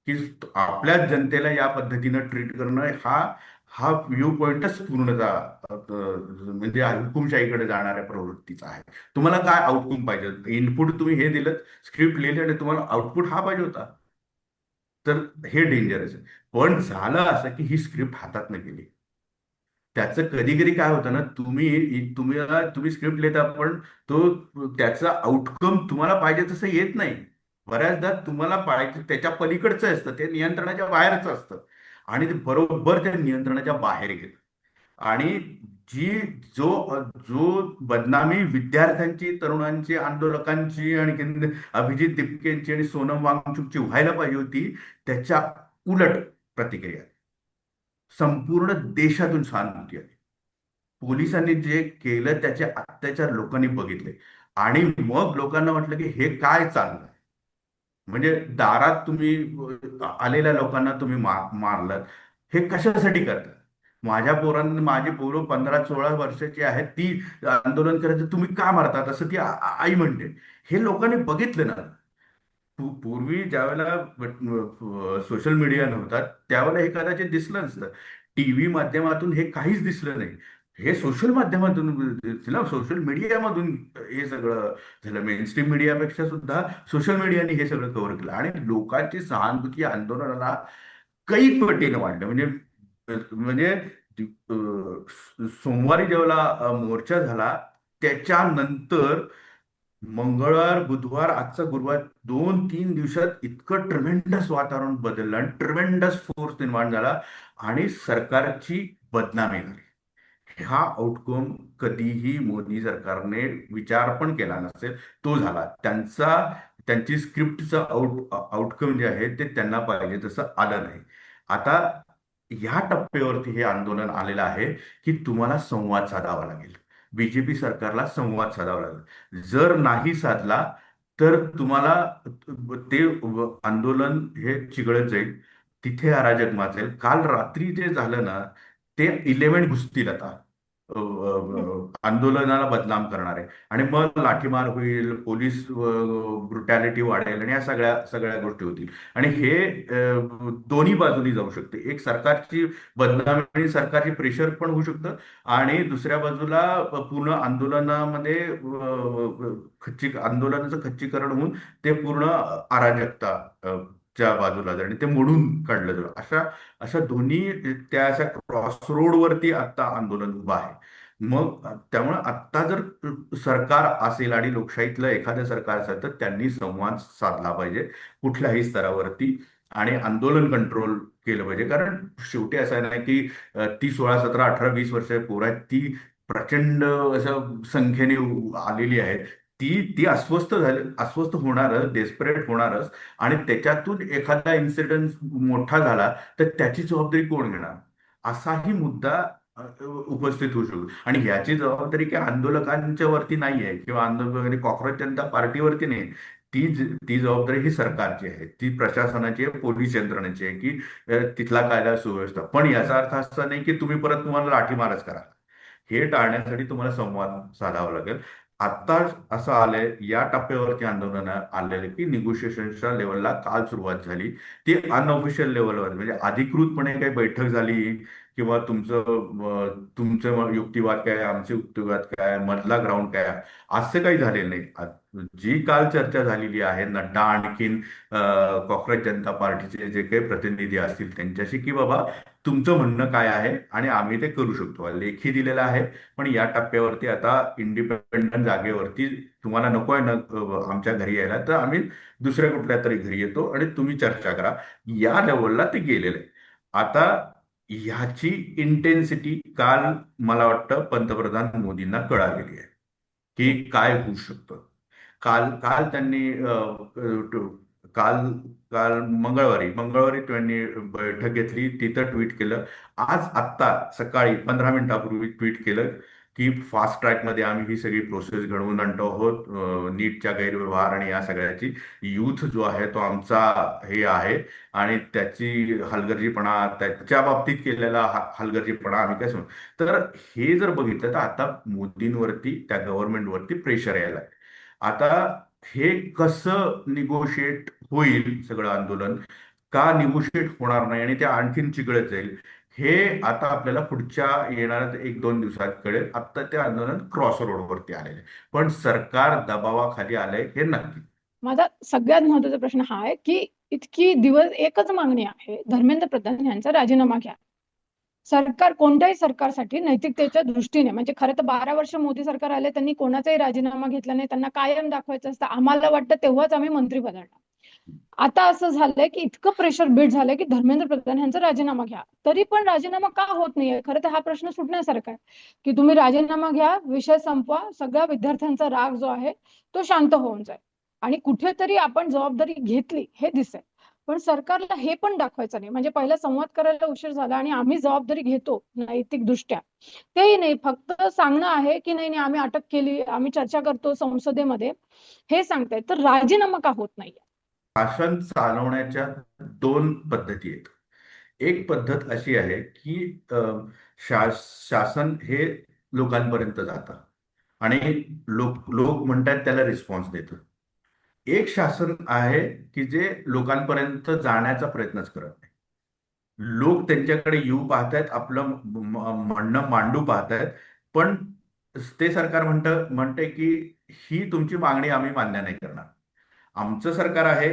की आपल्या जनतेला या पद्धतीनं ट्रीट करणं, हा हा व्ह्यू पॉइंटच पूर्णतः म्हणजे हुकुमशाहीकडे जाणाऱ्या प्रवृत्तीचा आहे. तुम्हाला काय आउटपुट पाहिजे? इनपुट तुम्ही हे दिलं, स्क्रिप्ट लिहिली, आणि तुम्हाला आउटपुट हा पाहिजे होता. तर हे डेंजरस आहे. पण झालं असं की ही स्क्रिप्ट हातातनं गेली. त्याचं कधी कधी काय होतं ना, तुम्ही स्क्रिप्ट लिहिता पण तो त्याचा आउटकम तुम्हाला पाहिजे तसं येत नाही. बऱ्याचदा तुम्हाला पाहिजे त्याच्या पलीकडचं असतं, ते नियंत्रणाच्या बाहेरचं असतं, आणि ते बरोबर त्या नियंत्रणाच्या बाहेर गेलं. आणि जी जो जो बदनामी विद्यार्थ्यांची, तरुणांची, आंदोलकांची आणि अभिजित दिपकेंची आणि सोनम वांगचुकची व्हायला पाहिजे होती, त्याच्या उलट प्रतिक्रिया संपूर्ण देशातून सहानुभूती आली. पोलिसांनी जे केलं त्याचे अत्याचार लोकांनी बघितले, आणि मग लोकांना वाटलं की हे काय चाललंय. म्हणजे दारात तुम्ही आलेल्या लोकांना तुम्ही मारलं, हे कशासाठी करतात? माझी पोरं 15-16 वर्षाची आहेत, ती आंदोलन करायचं, तुम्ही का मारतात असं ती आई म्हणते. हे लोकांनी बघितलं ना. पूर्वी ज्यावेळेला सोशल मीडिया नव्हता, त्यावेळेला हे कदाचित दिसलं नसतं. टीव्ही माध्यमातून हे काहीच दिसलं नाही. हे सोशल माध्यमातून दिसलं ना, सोशल मीडियामधून हे सगळं झालं. मेनस्ट्रीम मीडियापेक्षा सुद्धा सोशल मीडियाने हे सगळं कव्हर केलं, आणि लोकांची सहानुभूती आंदोलनाला कैक पटीने वाढलं. म्हणजे म्हणजे सोमवारी जेव्हा मोर्चा झाला, त्याच्यानंतर मंगळवार, बुधवार, आजचा गुरुवार, 2-3 दिवसात इतकं ट्रिमेंडस वातावरण बदललं आणि ट्रिमेंडस फोर्स निर्माण झाला, आणि सरकारची बदनामी झाली. हा आउटकम कधीही मोदी सरकारने विचार पण केला नसेल, तो झाला. त्यांची स्क्रिप्टचं आउटकम जे आहे ते त्यांना पाहिजे तसं आलं नाही. आता ह्या टप्प्यावरती हे आंदोलन आलेलं आहे की तुम्हाला संवाद साधावा लागेल. बीजेपी सरकारला संवाद साधावा लागेल. जर नाही साधला तर तुम्हाला ते आंदोलन हे चिघळत जाईल, तिथे अराजक माजेल. काल रात्री जे झालं ना, ते इलेव्हन घुसतील आता आंदोलनाला बदनाम करणारे, आणि मग लाठीमार होईल, पोलीस ब्रुटॅलिटी वाढेल, आणि या सगळ्या सगळ्या गोष्टी होतील. आणि हे दोन्ही बाजूनी जाऊ शकते. एक सरकारची बदनामी आणि सरकारची प्रेशर पण होऊ शकतं, आणि दुसऱ्या बाजूला पूर्ण आंदोलनामध्ये आंदोलनाचं खच्चीकरण होऊन ते पूर्ण अराजकता च्या बाजूला जाईल, आणि ते मोडून काढलं जाईल. अशा अशा दोन्ही त्या अशा क्रॉस रोडवरती आता आंदोलन उभं आहे. मग त्यामुळे आत्ता जर सरकार असेल आणि लोकशाहीतलं एखादं सरकार असेल, तर त्यांनी संवाद साधला पाहिजे कुठल्याही स्तरावरती, आणि आंदोलन कंट्रोल केलं पाहिजे. कारण शेवटी असं नाही की ती 16-17-18-20 वर्ष पोरं आहेत, ती प्रचंड असं संख्येने आलेली आहेत. ती अस्वस्थ होणारच, डेस्परेट होणारच. आणि त्याच्यातून एखादा इन्सिडेंट मोठा झाला तर त्याची जबाबदारी कोण घेणार, असाही मुद्दा उपस्थित होऊ शकतो. आणि ह्याची जबाबदारी काही आंदोलकांच्या वरती नाही आहे किंवा आंदोलक काँग्रेस जनता पार्टीवरती नाही. ती जबाबदारी ही सरकारची आहे, ती प्रशासनाची आहे, पोलीस यंत्रणेची आहे, की तिथला कायदा सुव्यवस्था. पण याचा अर्थ असा नाही की तुम्हाला लाठीमारच करा. हे टाळण्यासाठी तुम्हाला संवाद साधावा लागेल. आता असं आलंय, या टप्प्यावरती आंदोलन आलेलं की निगोशिएशनच्या लेवलला काल सुरुवात झाली. ती अनऑफिशियल लेवलवर, म्हणजे अधिकृतपणे काही बैठक झाली किंवा तुमचं युक्तिवाद काय, आमचे युक्तिवाद काय, मधला ग्राउंड काय, असं काही झालेलं नाही. जी काल चर्चा झालेली आहे, नड्डा आणखीन काँग्रेस जनता पार्टीचे जे काही प्रतिनिधी असतील त्यांच्याशी, की बाबा तुमचं म्हणणं काय आहे आणि आम्ही ते करू शकतो, लेखी दिलेलं आहे. पण या टप्प्यावरती आता इंडिपेंडंट जागेवरती तुम्हाला नको आहे ना आमच्या घरी यायला, तर आम्ही दुसऱ्या कुठल्या तरी घरी येतो आणि तुम्ही चर्चा करा. या लेवलला ते गेलेलं आहे. आता ह्याची इंटेन्सिटी काल मला वाटतं पंतप्रधान मोदींना कळालेली आहे की काय होऊ शकतं. काल काल त्यांनी काल काल मंगळवारी मंगळवारी त्यांनी बैठक घेतली, तिथं ट्विट केलं. आज आत्ता सकाळी 15 मिनिटापूर्वी ट्विट केलं की फास्ट ट्रॅकमध्ये आम्ही ही सगळी प्रोसेस घडवून आणतो आहोत. नीटच्या गैरव्यवहार आणि या सगळ्याची यूथ जो आहे तो आमचा हे आहे. आणि त्याची हलगर्जीपणा, त्याच्या बाबतीत केलेला हलगर्जीपणा आम्ही काय सांगू. तर हे जर बघितलं तर आता मोदींवरती, त्या गव्हर्नमेंटवरती प्रेशर यायला आहे. आता हे कसं निगोशिएट होईल सगळं आंदोलन, का निगोशिएट होणार नाही आणि ते आणखीन चिघळत जाईल, हे आता आपल्याला पुढच्या येणाऱ्या 1-2 दिवसात कळेल. आता ते आंदोलन क्रॉस रोडवरती आलेले, पण सरकार दबावाखाली आलंय हे नक्की. माझा सगळ्यात महत्वाचा प्रश्न हा आहे की इतकी दिवस एकच मागणी आहे, धर्मेंद्र प्रधान यांचा राजीनामा घ्या. सरकार कोणत्याही सरकारसाठी नैतिकतेच्या दृष्टीने, म्हणजे खरं तर 12 वर्ष मोदी सरकार आले, त्यांनी कोणाचाही राजीनामा घेतला नाही. त्यांना कायम दाखवायचं असतं आम्हाला वाटतं तेव्हाच आम्ही मंत्री बदलणार. आता असं झालंय की इतकं प्रेशर बिल्ड झालंय की धर्मेंद्र प्रधान यांचा राजीनामा घ्या. तरी पण राजीनामा का होत नाहीये, खरं तर हा प्रश्न सुटण्यासारखा आहे की तुम्ही राजीनामा घ्या, विषय संपवा, सगळ्या विद्यार्थ्यांचा राग जो आहे तो शांत होऊन जाईल आणि कुठेतरी आपण जबाबदारी घेतली हे दिसेल. पण सरकारला हे पण दाखवायचं नाही, म्हणजे पहिला संवाद करायला उशीर झाला आणि आम्ही जबाबदारी घेतो नैतिक दृष्ट्या, तेही नाही. फक्त सांगणं आहे की नाही नाही आम्ही अटक केली, आम्ही चर्चा करतो संसदेमध्ये, हे सांगतायत. तर राजीनामा का होत नाही? शासन चालवण्याच्या दोन पद्धती आहेत. एक पद्धत अशी आहे की अ, शासन हे लोकांपर्यंत जातं आणि लोक लोक म्हणतात त्याला रिस्पॉन्स देतं. एक शासन आहे की जे लोकांपर्यंत जाण्याचा प्रयत्नच करत नाही. लोक त्यांच्याकडे येऊ पाहतायत, आपलं म्हणणं मांडू पाहतायत, पण ते सरकार म्हणते की ही तुमची मागणी आम्ही मान्य नाही करणार. आमचं सरकार आहे,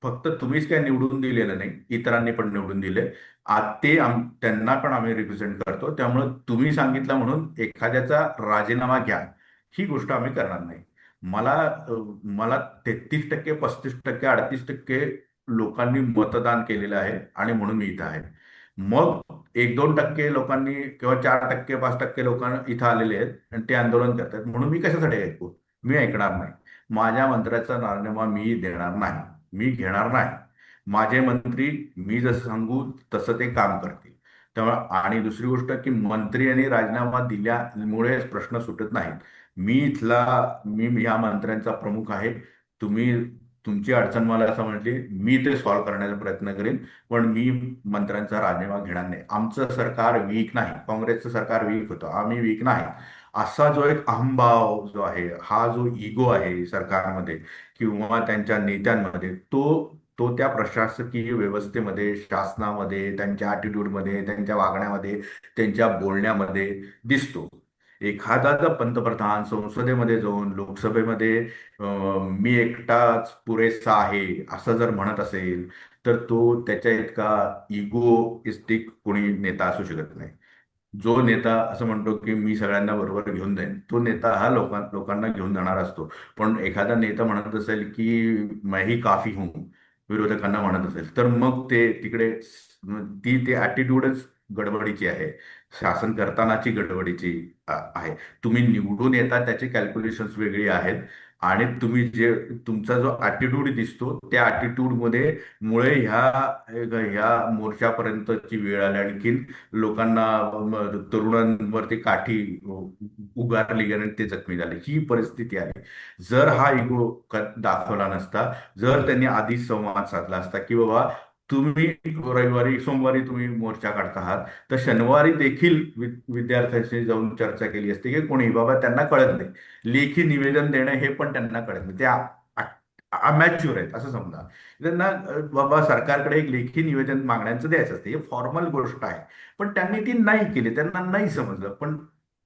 फक्त तुम्हीच काय निवडून दिलेलं नाही, इतरांनी पण निवडून दिले. त्यांना पण आम्ही रिप्रेझेंट करतो. त्यामुळे तुम्ही सांगितलं म्हणून एखाद्याचा राजीनामा घ्या ही गोष्ट आम्ही करणार नाही. मला मला 33%, 35%, 38% लोकांनी मतदान केलेलं आहे आणि म्हणून मी इथं आहे. मग 1-2% लोकांनी किंवा 4%, 5% लोकांना इथं आलेले आहेत आणि ते आंदोलन करतात म्हणून मी कशासाठी ऐकू. मी ऐकणार नाही. माझ्या मंत्र्याचा राजीनामा मी देणार नाही, मी घेणार नाही. माझे मंत्री मी जसं सांगू तसं ते काम करतील. त्यामुळे आणि दुसरी गोष्ट की मंत्री आणि राजीनामा दिल्यामुळे प्रश्न सुटत नाहीत. मी या मंत्र्यांचा प्रमुख आहे. तुम्ही तुमची अडचण मला असं म्हटली, मी ते सॉल्व्ह करण्याचा प्रयत्न करेन. पण मी मंत्र्यांचा राजीनामा घेणार नाही. आमचं सरकार वीक नाही, काँग्रेसचं सरकार वीक होतं, आम्ही वीक नाही, असा जो एक अहंभाव जो आहे, हा जो इगो आहे सरकारमध्ये किंवा त्यांच्या नेत्यांमध्ये, तो तो त्या प्रशासकीय व्यवस्थेमध्ये, शासनामध्ये, त्यांच्या ॲटिट्यूडमध्ये, त्यांच्या वागण्यामध्ये, त्यांच्या बोलण्यामध्ये दिसतो. एखादा जर पंतप्रधान संसदेमध्ये जाऊन लोकसभेमध्ये मी एकटाच पुरेसा आहे असं जर म्हणत असेल, तर तो त्याच्या इतका इगोइस्टिक कोणी नेता असू शकत नाही. जो नेता असं म्हणतो की मी सगळ्यांना बरोबर घेऊन जाईन, तो नेता हा लोकांना घेऊन जाणार असतो. पण एखादा नेता म्हणत असेल की मैं ही काफी हूं, विरोधकांना म्हणत असेल, तर मग ते तिकडे ती ती ॲटिट्यूडच गडबडीची आहे. शासन करतानाची गडबडीची आहे. तुम्ही निवडून येता त्याची कॅल्क्युलेशन्स वेगळी आहेत, आणि तुम्ही जे तुमचा जो ॲटिट्यूड दिसतो त्या ॲटिट्यूडमध्ये मुळे ह्या मोर्चापर्यंतची वेळ आली. आणखीन लोकांना तरुणांवरती काठी उगारली गेली आणि ते जखमी झाले, ही परिस्थिती आली. जर हा इगो दाखवला नसता, जर त्यांनी आधीच संवाद साधला असता की बाबा तुम्ही रविवारी सोमवारी तुम्ही मोर्चा काढता आहात, तर शनिवारी देखील विद्यार्थ्यांशी जाऊन चर्चा केली असते की कोणी बाबा त्यांना कळत नाही, लेखी निवेदन देणं हे पण त्यांना कळत नाही, ते अमॅच्युअर आहेत असं समजा. त्यांना बाबा सरकारकडे एक लेखी निवेदन मागण्यांचं द्यायचं असते, हे फॉर्मल गोष्ट आहे. पण त्यांनी ती नाही केली, त्यांना नाही समजलं. पण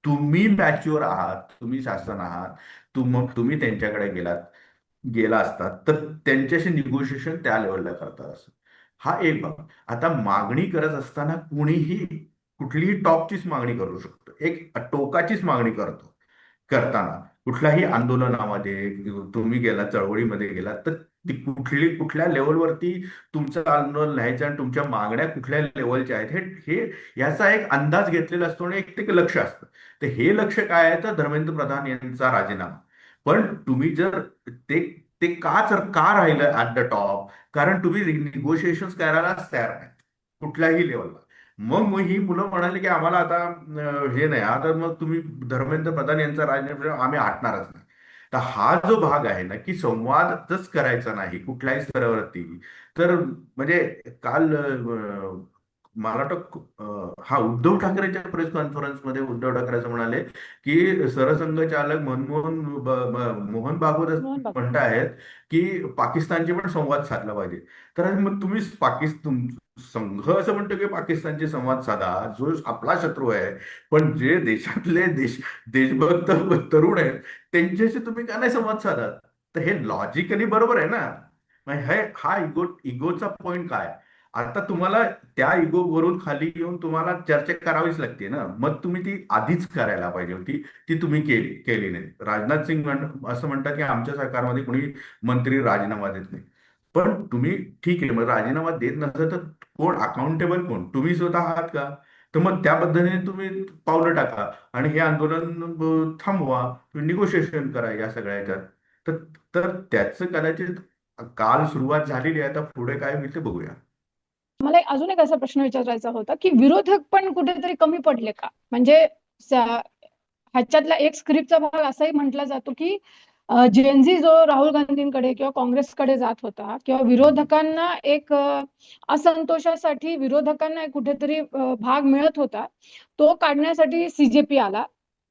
तुम्ही मॅच्युअर आहात, तुम्ही शासन आहात, तुम्ही त्यांच्याकडे गेला असतात तर त्यांच्याशी निगोशिएशन त्या लेवलला करतात असं. हा एक भाग. आता मागणी करत असताना कुणीही कुठलीही टॉपचीच मागणी करू शकतो, एक टोकाचीच मागणी करताना कुठल्याही आंदोलनामध्ये तुम्ही गेला, चळवळीमध्ये गेला, तर ती कुठल्या लेवलवरती तुमचं आंदोलन लिहायचं आणि तुमच्या मागण्या कुठल्या लेवलच्या आहेत हे हे याचा एक अंदाज घेतलेला असतो आणि एक ते लक्ष असतं. तर हे लक्ष काय आहे, तर धर्मेंद्र प्रधान यांचा राजीनामा. पण तुम्ही जर ते ते का राहिलं ऍट द टॉप, कारण तुम्ही निगोशिएशन करायलाच तयार नाही कुठल्याही लेवलला. मग ही मुलं म्हणाले की आम्हाला आता हे नाही, आता मग तुम्ही धर्मेंद्र प्रधान यांचा राजीनामा आम्ही हटणारच नाही. तर हा जो भाग आहे ना, की संवादच करायचा नाही कुठल्याही स्तरावरती. तर म्हणजे काल मला वाटतं हा उद्धव ठाकरेच्या प्रेस कॉन्फरन्समध्ये उद्धव ठाकरे असं म्हणाले की सरसंघचालक मोहन भागवत मोहन बाबू. म्हणतायत की पाकिस्तानशी पण संवाद साधला पाहिजे. तर मग तुम्ही संघ असं म्हणतो की पाकिस्तानशी संवाद साधा, जो आपला शत्रू आहे. पण जे देशातले देशभक्त तरुण आहेत त्यांच्याशी तुम्ही का नाही संवाद साधत? तर हे लॉजिकली बरोबर आहे ना. मग हा इगोचा पॉइंट काय? आता तुम्हाला त्या इगो वरून खाली येऊन तुम्हाला चर्चा करावीच लागते ना. मग तुम्ही ती आधीच करायला पाहिजे होती, ती तुम्ही केली नाही. राजनाथ सिंग असं म्हणतात की आमच्या सरकारमध्ये कोणी मंत्री राजीनामा देत नाही. पण तुम्ही ठीक आहे, मग राजीनामा देत नसेल तर कोण अकाउंटेबल, कोण तुम्ही स्वतः आहात का? तर मग त्या पद्धतीने तुम्ही पावलं टाका आणि हे आंदोलन थांबवा, तुम्ही निगोशिएशन करा या सगळ्या ह्याच्यात. तर तर त्याचं कदाचित काल सुरुवात झालेली आहे, आता पुढे काय होईल ते बघूया. मला अजून एक असा प्रश्न विचारायचा होता की विरोधक पण कुठेतरी कमी पडले का? म्हणजे ह्याच्यातला एक स्क्रिप्टचा भाग असाही म्हटला जातो की जेनझी जो राहुल गांधींकडे किंवा काँग्रेसकडे जात होता किंवा विरोधकांना एक असंतोषासाठी विरोधकांना एक कुठेतरी भाग मिळत होता, तो काढण्यासाठी सीजेपी आला.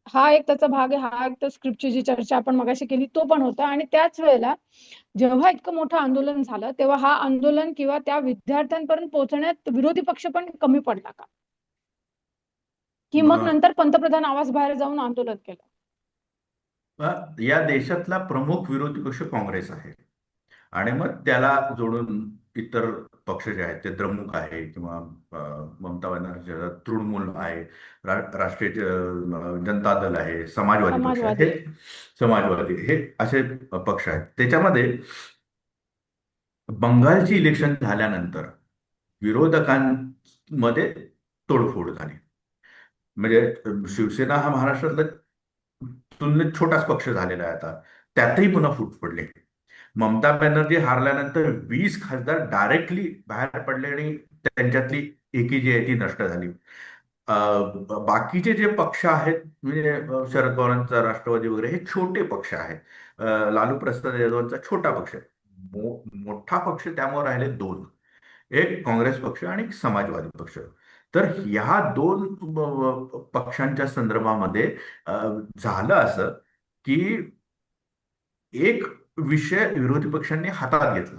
हा एक त्याचा भाग आहे. हा एक तर स्क्रिप्टची जी चर्चा आपण मगाशी केली तो पण होता. आणि त्याच वेळेला जेव्हा इतकं मोठं आंदोलन झालं तेव्हा हा आंदोलन किंवा त्या विद्यार्थ्यांपर्यंत पोहोचण्यात विरोधी पक्ष पण कमी पडला का? की मग मग नंतर पंतप्रधान आवाज बाहेर जाऊन आंदोलन केलं? या देशातला प्रमुख विरोधी पक्ष काँग्रेस आहे, आणि मग त्याला जोडून इतर पक्ष जे आहेत ते द्रमुक आहे किंवा ममता बॅनर्जी तृणमूल आहे, राष्ट्रीय जनता दल आहे, समाजवादी पक्ष आहे, समाजवादी. समाजवादी हे असे पक्ष आहेत. त्याच्यामध्ये बंगालची इलेक्शन झाल्यानंतर विरोधकांमध्ये तोडफोड झाली. म्हणजे शिवसेना हा महाराष्ट्रातला तुलनेत छोटाच पक्ष झालेला आहे आता, त्यातही पुन्हा फूट पडले. ममता बॅनर्जी हारल्यानंतर 20 खासदार डायरेक्टली बाहेर पडले आणि त्यांच्यातली एकी जी आहे ती नष्ट झाली. बाकीचे जे पक्ष आहेत म्हणजे शरद पवारांचा राष्ट्रवादी वगैरे हे छोटे पक्ष आहेत. लालू प्रसाद यादवांचा छोटा पक्ष आहे. मोठा पक्ष त्यामुळे राहिले दोन, एक काँग्रेस पक्ष आणि एक समाजवादी पक्ष. तर ह्या दोन पक्षांच्या संदर्भामध्ये झालं असं की एक विषय विरोधी पक्षांनी हातात घेतला.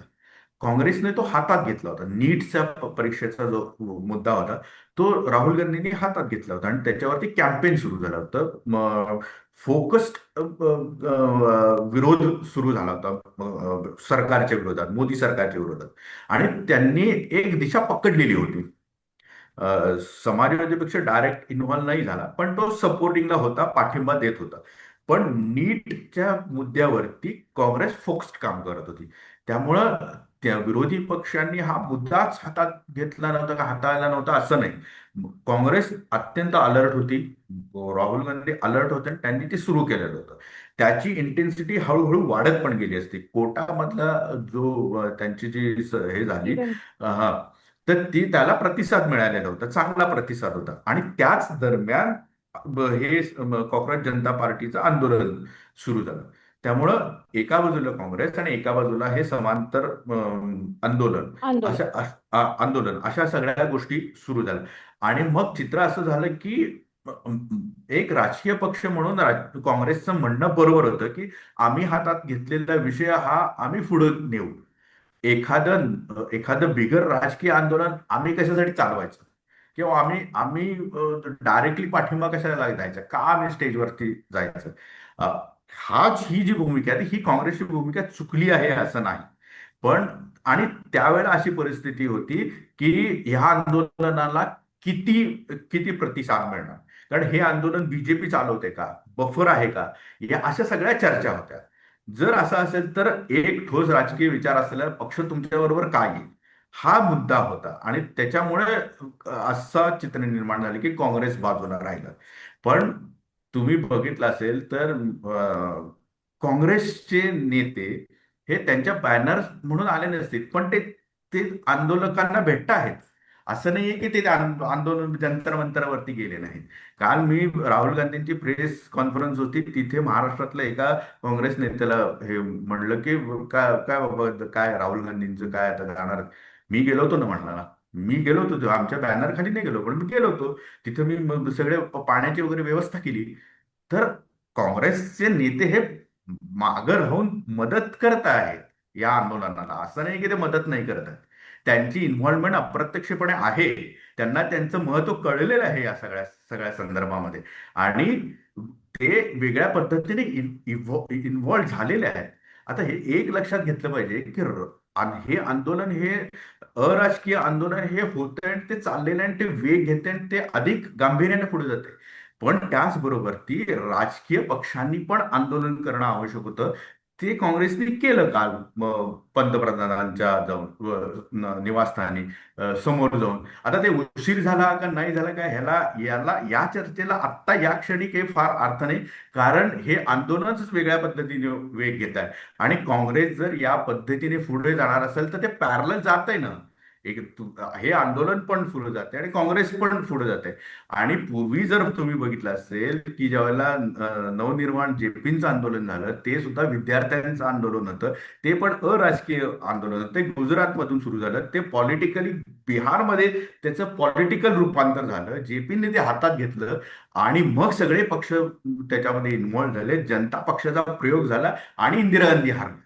काँग्रेसने तो हातात घेतला होता. नीटच्या परीक्षेचा जो मुद्दा होता तो राहुल गांधींनी हातात घेतला होता आणि त्याच्यावरती कॅम्पेन सुरू झालं होतं. फोकस्ड विरोध सुरू झाला होता सरकारच्या विरोधात, मोदी सरकारच्या विरोधात. आणि त्यांनी एक दिशा पकडलेली होती. समाजवादी पक्ष डायरेक्ट इन्व्हॉल्व नाही झाला, पण तो सपोर्टिंगला होता, पाठिंबा देत होता. पण नीटच्या मुद्द्यावरती काँग्रेस फोकस्ड काम करत होती. त्यामुळं त्या विरोधी पक्षांनी हा मुद्दाच हातात घेतला नव्हता का हाताळला नव्हता असं नाही. काँग्रेस अत्यंत अलर्ट होती. राहुल गांधी अलर्ट होते आणि त्यांनी ते सुरू केलेलं होतं. त्याची इंटेन्सिटी हळूहळू वाढत पण गेली असती. कोटामधला जो त्यांची जी हे झाली, इव्हेंट. हा, तर ती त्याला प्रतिसाद मिळालेला होता, चांगला प्रतिसाद होता. आणि त्याच दरम्यान हे कॉक्रोच जनता पार्टीचं आंदोलन सुरू झालं. त्यामुळं एका बाजूला काँग्रेस आणि एका बाजूला हे समांतर आंदोलन, आंदोलन. आंदोलन अशा सगळ्या गोष्टी सुरू झाल्या. आणि मग चित्र असं झालं की एक राजकीय पक्ष म्हणून काँग्रेसचं म्हणणं बरोबर होतं की आम्ही हातात घेतलेला विषय हा आम्ही पुढे नेऊ. एखादं बिगर राजकीय आंदोलन आम्ही कशासाठी चालवायचं, किंवा आम्ही आम्ही डायरेक्टली पाठिंबा कशाला द्यायचा, का आम्ही स्टेजवरती जायचं. अ, ही जी भूमिका आहे ही काँग्रेसची भूमिका चुकली आहे असं नाही. पण आणि त्यावेळेला अशी परिस्थिती होती की ह्या आंदोलनाला किती किती प्रतिसाद मिळणार, कारण हे आंदोलन बीजेपी चालवते का, बफर आहे का, या अशा सगळ्या चर्चा होत्या. जर असं असेल तर एक ठोस राजकीय विचार असलेला पक्ष तुमच्याबरोबर का येईल, हा मुद्दा होता. आणि त्याच्यामुळे असं चित्र निर्माण झालं की काँग्रेस बाजूला राहिलं. पण तुम्ही बघितलं असेल तर काँग्रेसचे नेते हे त्यांच्या बॅनर म्हणून आले नसतील, पण ते ते आंदोलकांना भेटत आहेत. असं नाहीये की ते आंदोलन जंतर मंतरावरती गेले नाहीत. काल मी राहुल गांधींची प्रेस कॉन्फरन्स होती, तिथे महाराष्ट्रातल्या एका काँग्रेस नेत्याला हे म्हणलं की काय काय बाबा, काय राहुल गांधींचं काय आता जाणार. मी गेलो होतो ना, म्हणला ना, मी गेलो होतो तेव्हा. आमच्या बॅनर खाली नाही गेलो, पण मी गेलो होतो. तिथे मी मग सगळे पाण्याची वगैरे व्यवस्था केली. तर काँग्रेसचे नेते हे मागं राहून मदत करत आहेत या आंदोलनाला. असं नाही की ते मदत नाही करत आहेत. त्यांची इन्व्हॉल्वमेंट अप्रत्यक्षपणे आहे. त्यांना त्यांचं महत्व कळलेलं आहे या सगळ्या सगळ्या संदर्भामध्ये. आणि ते वेगळ्या पद्धतीने इन्व्हॉल्व झालेले आहेत. आता हे एक लक्षात घेतलं पाहिजे की हे आंदोलन हे अराजकीय आंदोलन हे होतंय आणि ते चाललेलं आहे आणि ते वेग घेते आणि ते अधिक गांभीर्याने पुढे जाते. पण त्याचबरोबर ती राजकीय पक्षांनी पण आंदोलन करणं आवश्यक होतं. ते काँग्रेसने केलं काल पंतप्रधानांच्या जाऊन निवासस्थानी समोर जाऊन. आता ते उशीर झाला का नाही झाला का, याला या चर्चेला आत्ता या क्षणी काही फार अर्थ नाही. कारण हे आंदोलनच वेगळ्या पद्धतीने वेग घेत आहे. आणि काँग्रेस जर या पद्धतीने पुढे जाणार असेल तर ते पॅरलल जात आहे ना. हे आंदोलन पण पुढे जाते आणि काँग्रेस पण पुढे जाते. आणि पूर्वी जर तुम्ही बघितलं असेल की ज्यावेळेला नवनिर्माण जेपींचं आंदोलन झालं, ते सुद्धा विद्यार्थ्यांचं आंदोलन होतं. ते पण अराजकीय आंदोलन होतं. ते गुजरातमधून सुरू झालं, ते पॉलिटिकली बिहारमध्ये त्याचं पॉलिटिकल रूपांतर झालं, जेपीने ते हातात घेतलं. आणि मग सगळे पक्ष त्याच्यामध्ये इन्व्हॉल्व्ह झाले, जनता पक्षाचा प्रयोग झाला आणि इंदिरा गांधी हारली.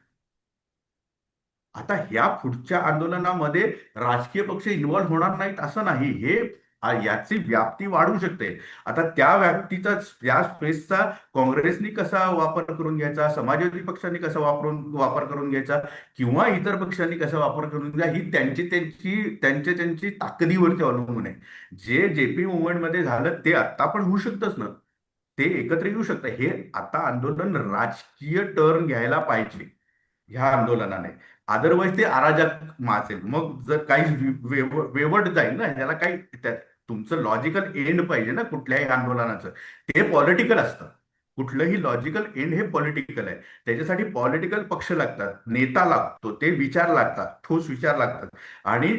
आता ह्या पुढच्या आंदोलनामध्ये राजकीय पक्ष इन्व्हॉल्व्ह होणार नाहीत असं नाही. याची व्याप्ती वाढू शकते. आता त्या व्याप्तीचा, त्या स्पेसचा काँग्रेसनी कसा वापर करून घ्यायचा, समाजवादी पक्षांनी कसा वापर करून घ्यायचा, किंवा इतर पक्षांनी कसा वापर करून घ्या, ही त्यांची ताकदीवरती अवलंबून आहे. जे जेपी मुवमेंटमध्ये झालं ते आता पण होऊ शकतंच ना. ते एकत्र येऊ शकतं. हे आता आंदोलन राजकीय टर्न घ्यायला पाहिजे ह्या आंदोलनाने. अदरवाईज ते अराजक माचेल. मग जर काही वेवट जाईल ना, ह्याला काही तुमचं लॉजिकल एंड पाहिजे ना कुठल्याही आंदोलनाचं. ते पॉलिटिकल असतं. कुठलंही लॉजिकल एंड हे पॉलिटिकल आहे. त्याच्यासाठी पॉलिटिकल पक्ष लागतात, नेता लागतो, ते विचार लागतात, ठोस विचार लागतात. आणि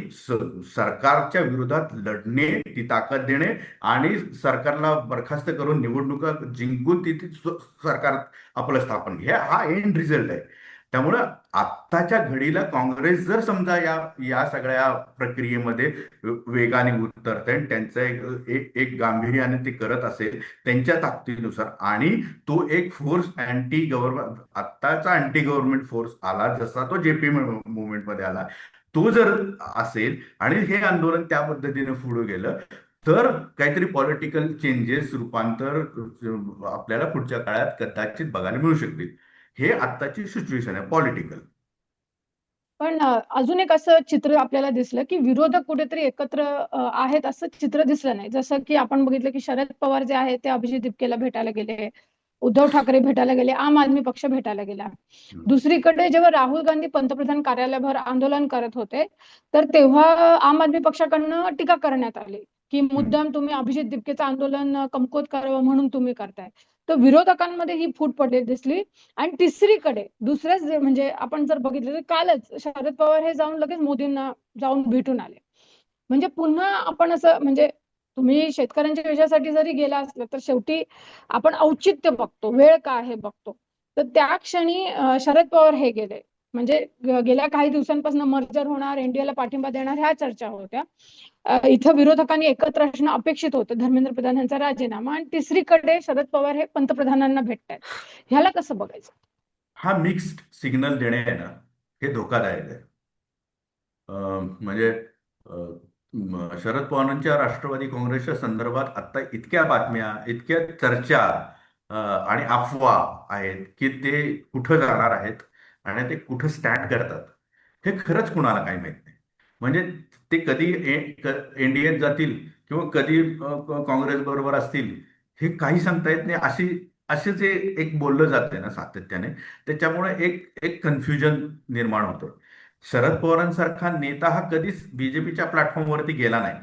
सरकारच्या विरोधात लढणे, ती ताकद देणे आणि सरकारला बरखास्त करून निवडणुका जिंकून तिथे सरकार आपलं स्थापन, हा एंड रिझल्ट आहे. त्यामुळं आत्ताच्या घडीला काँग्रेस जर समजा या या सगळ्या प्रक्रियेमध्ये वेगाने उतरते आणि त्यांचं एक गांभीर्याने ते करत असेल त्यांच्या ताकदीनुसार, आणि तो एक फोर्स अँटी गव्हर्नमेंट, आत्ताचा अँटी गव्हर्नमेंट फोर्स आला जसा तो जेपी मुवमेंटमध्ये आला, तो जर असेल आणि हे आंदोलन त्या पद्धतीने पुढे गेलं तर काहीतरी पॉलिटिकल चेंजेस, रूपांतर आपल्याला पुढच्या काळात कदाचित बघायला मिळू शकतील. हे आत्ताची सिच्युएशन आहे पॉलिटिकल. पण अजून एक असं चित्र आपल्याला दिसलं की विरोधक कुठेतरी एकत्र आहेत असं चित्र दिसलं नाही. जसं की आपण बघितलं की शरद पवार जे आहेत ते अभिजित दिपकेला भेटायला गेले. उद्धव ठाकरे भेटायला गेले, आम आदमी पक्ष भेटायला गेला. हम्म. दुसरीकडे जेव्हा राहुल गांधी पंतप्रधान कार्यालयाभर आंदोलन करत होते, तर तेव्हा आम आदमी पक्षाकडनं टीका करण्यात आली की हम्म. मुद्दाम तुम्ही अभिजित दिपकेचं आंदोलन कमकुवत करावं म्हणून तुम्ही करताय. तर विरोधकांमध्ये ही फूट पडलेली दिसली. आणि तिसरीकडे दुसऱ्याच म्हणजे आपण जर बघितलं तर कालच शरद पवार हे जाऊन लगेच मोदींना जाऊन भेटून आले. म्हणजे पुन्हा आपण असं म्हणजे तुम्ही शेतकऱ्यांच्या विषयासाठी जरी गेला असला तर शेवटी आपण औचित्य बघतो, वेळ काय आहे बघतो. तर त्या क्षणी शरद पवार हे गेले. म्हणजे गेल्या काही दिवसांपासून मर्जर होणार, एनडीएला पाठिंबा देणार ह्या चर्चा होत्या. इथं विरोधकांनी एकत्र असणं अपेक्षित होतं, धर्मेंद्र प्रधान यांचा राजीनामा. आणि तिसरीकडे शरद पवार हे पंतप्रधानांना भेटतायत. ह्याला कसं बघायचं? हा मिक्स्ड सिग्नल देणे आहे ना, हे धोकादायक आहे. म्हणजे शरद पवारांच्या राष्ट्रवादी काँग्रेसच्या संदर्भात आता इतक्या बातम्या, इतक्या चर्चा आणि अफवा आहेत की ते कुठं जाणार आहेत आणि ते कुठं स्टँड करतात हे खरंच कुणाला काही माहित नाही. म्हणजे ते कधी एनडीएत जातील किंवा कधी काँग्रेस बरोबर असतील हे काही सांगता येत नाही. असे जे एक बोललं जाते ना सातत्याने, त्याच्यामुळे एक एक कन्फ्युजन निर्माण होतं. शरद पवारांसारखा नेता हा कधीच बीजेपीच्या प्लॅटफॉर्मवरती गेला नाही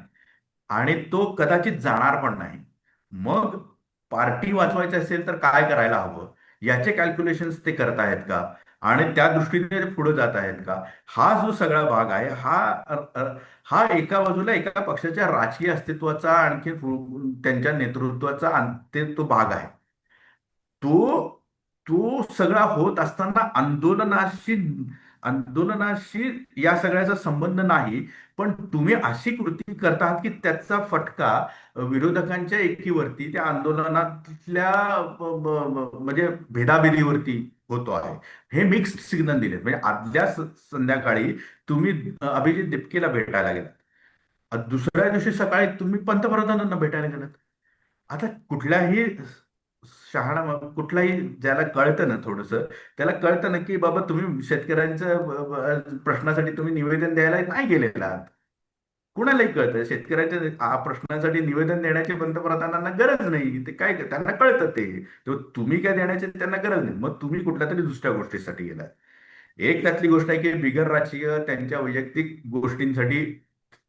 आणि तो कदाचित जाणार पण नाही. मग पार्टी वाचवायची असेल तर काय करायला हवं याचे कॅल्क्युलेशन्स ते करत आहेत का आणि त्या दृष्टीने ते पुढे जात आहेत का, हा जो सगळा भाग आहे हा एका बाजूला एका पक्षाच्या राजकीय अस्तित्वाचा आणखी त्यांच्या नेतृत्वाचा तो भाग आहे. तो तो सगळा होत असताना आंदोलनाशी या सगळ्याचा संबंध नाही. पण तुम्ही अशी कृती करतात की त्याचा फटका विरोधकांच्या एकीवरती, त्या आंदोलनातल्या म्हणजे भेदाभेदीवरती होतो आहे. हे मिक्स्ड सिग्नल दिलेत. म्हणजे आदल्या संध्याकाळी तुम्ही अभिजित दिपकेला भेटायला गेलात, दुसऱ्या दिवशी सकाळी तुम्ही पंतप्रधानांना भेटायला गेलात. आता कुठल्याही कुठलाही ज्याला कळतं ना थोडस, त्याला कळतं ना की बाबा तुम्ही शेतकऱ्यांच्या प्रश्नासाठी तुम्ही निवेदन द्यायला नाही गेलेला आहात. कुणालाही कळतं शेतकऱ्यांच्या प्रश्नांसाठी निवेदन देण्याची पंतप्रधानांना गरज नाही. ते काय त्यांना कळतं ते. तो तुम्ही काय देण्याची त्यांना गरज नाही. मग तुम्ही कुठल्या तरी दुसऱ्या गोष्टीसाठी गेलात. एक त्यातली गोष्ट आहे की बिगर राजकीय त्यांच्या वैयक्तिक गोष्टींसाठी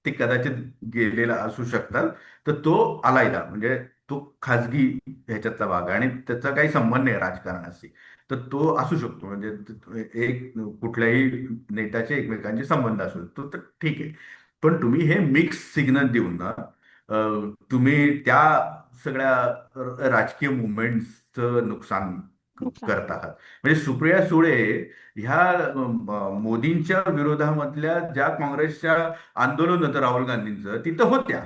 ते कदाचित गेलेला असू शकतात. तर तो आलायदा म्हणजे तो खाजगी ह्याच्यातला भाग आहे आणि त्याचा काही संबंध नाही राजकारणाशी. तर तो असू शकतो. म्हणजे एक कुठल्याही नेत्याचे एकमेकांचे संबंध असू शकतो, तर ठीक आहे. पण तुम्ही हे मिक्स सिग्नल देऊन ना तुम्ही त्या सगळ्या राजकीय मुवमेंटचं नुकसान नुकसान. करत आहात. म्हणजे सुप्रिया सुळे ह्या मोदींच्या विरोधामधल्या ज्या काँग्रेसच्या आंदोलन होतं राहुल गांधींचं, तिथं होत्या.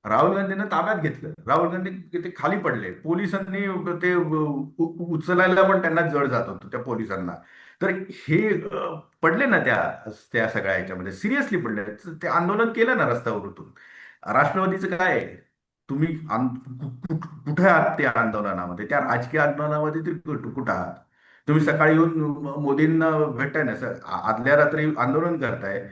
राहुल गांधींना ताब्यात घेतलं. राहुल गांधी ते खाली पडले. पोलिसांनी ते उचलायला पण त्यांना जड जात होतं त्या पोलिसांना. तर हे पडले ना त्या त्या सगळ्या ह्याच्यामध्ये सिरियसली पडले. ते आंदोलन केलं ना रस्त्यावर उतरून. राष्ट्रवादीचं काय आहे? तुम्ही कुठे आहात त्या आंदोलनामध्ये? त्या राजकीय आंदोलनामध्ये ते कुठं आहात? तुम्ही सकाळी येऊन मोदींना भेटताय ना सर, आदल्या रात्री आंदोलन करताय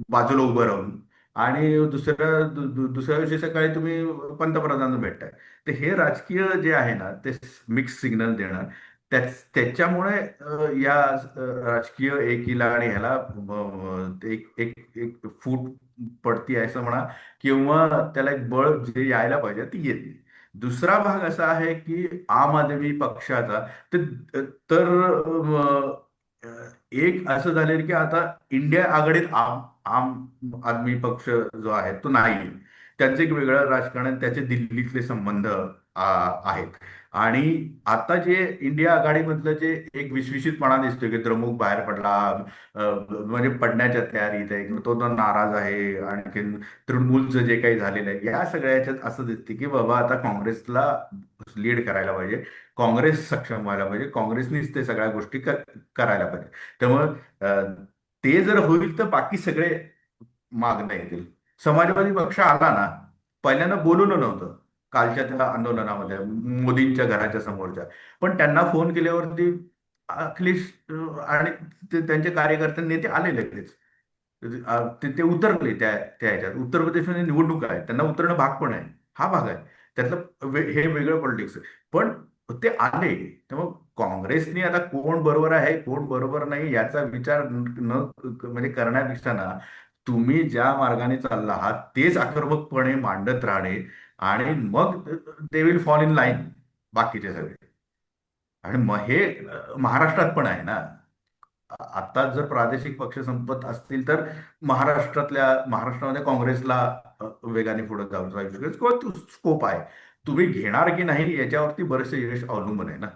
बाजूला उभं राहून आणि दुसऱ्या दिवशी सकाळी तुम्ही पंतप्रधान भेटताय. तर हे राजकीय जे आहे ना ते मिक्स सिग्नल देणं, त्याच्यामुळे या राजकीय एकीला आणि ह्याला एक एक एक फूट पडती आहे असं म्हणा, किंवा त्याला एक बळ जे यायला पाहिजे ती येत नाही. दुसरा भाग असा आहे की आम आदमी पक्षाचा, तर तर एक असं झालेलं की आता इंडिया आघाडीत आम आम आदमी पक्ष जो आहे तो नाही. त्यांचं एक वेगळं राजकारण, त्याचे दिल्लीतले संबंध आहेत. आणि आता जे इंडिया आघाडीमधलं जे एक विश्विषितपणा दिसतोय की द्रमुक बाहेर पडला, म्हणजे पडण्याच्या तयारीत आहे किंवा तो नाराज आहे, आणखीन तृणमूलचं जे काही झालेलं आहे, या सगळ्या ह्याच्यात असं दिसते की बाबा आता काँग्रेसला लीड करायला पाहिजे, काँग्रेस सक्षम व्हायला पाहिजे, काँग्रेसनीच ते सगळ्या गोष्टी करायला पाहिजे. त्यामुळे ते जर होईल तर बाकी सगळे मागणं येतील. समाजवादी पक्ष आला ना, पहिल्यांदा बोलवलं नव्हतं कालच्या त्या आंदोलनामध्ये मोदींच्या घराच्या समोरच्या, पण त्यांना फोन केल्यावरती अखिलेश आणि त्यांचे कार्यकर्ते नेते आले लगेच. ते उतरले त्या त्या ह्याच्यात. उत्तर प्रदेशमध्ये निवडणूक आहे, त्यांना उतरणं भाग पण आहे. हा भाग आहे. त्यातलं हे वेगळं पॉलिटिक्स. पण ते आले, तर मग काँग्रेसने आता कोण बरोबर आहे कोण बरोबर नाही याचा विचार म्हणजे करण्यापेक्षा ना, तुम्ही ज्या मार्गाने चालला आहात तेच आक्रमकपणे मांडत राहणे, आणि मग they will fall in line बाकीचे सगळे. आणि मग हे महाराष्ट्रात पण आहे ना. आता जर प्रादेशिक पक्ष संपत असतील तर महाराष्ट्रामध्ये काँग्रेसला वेगाने पुढे जाऊ जाऊ शकेल किंवा स्कोप आहे. तुम्ही घेणार की नाही याच्यावरती बरेचसे यश अवलंबून आहे ना.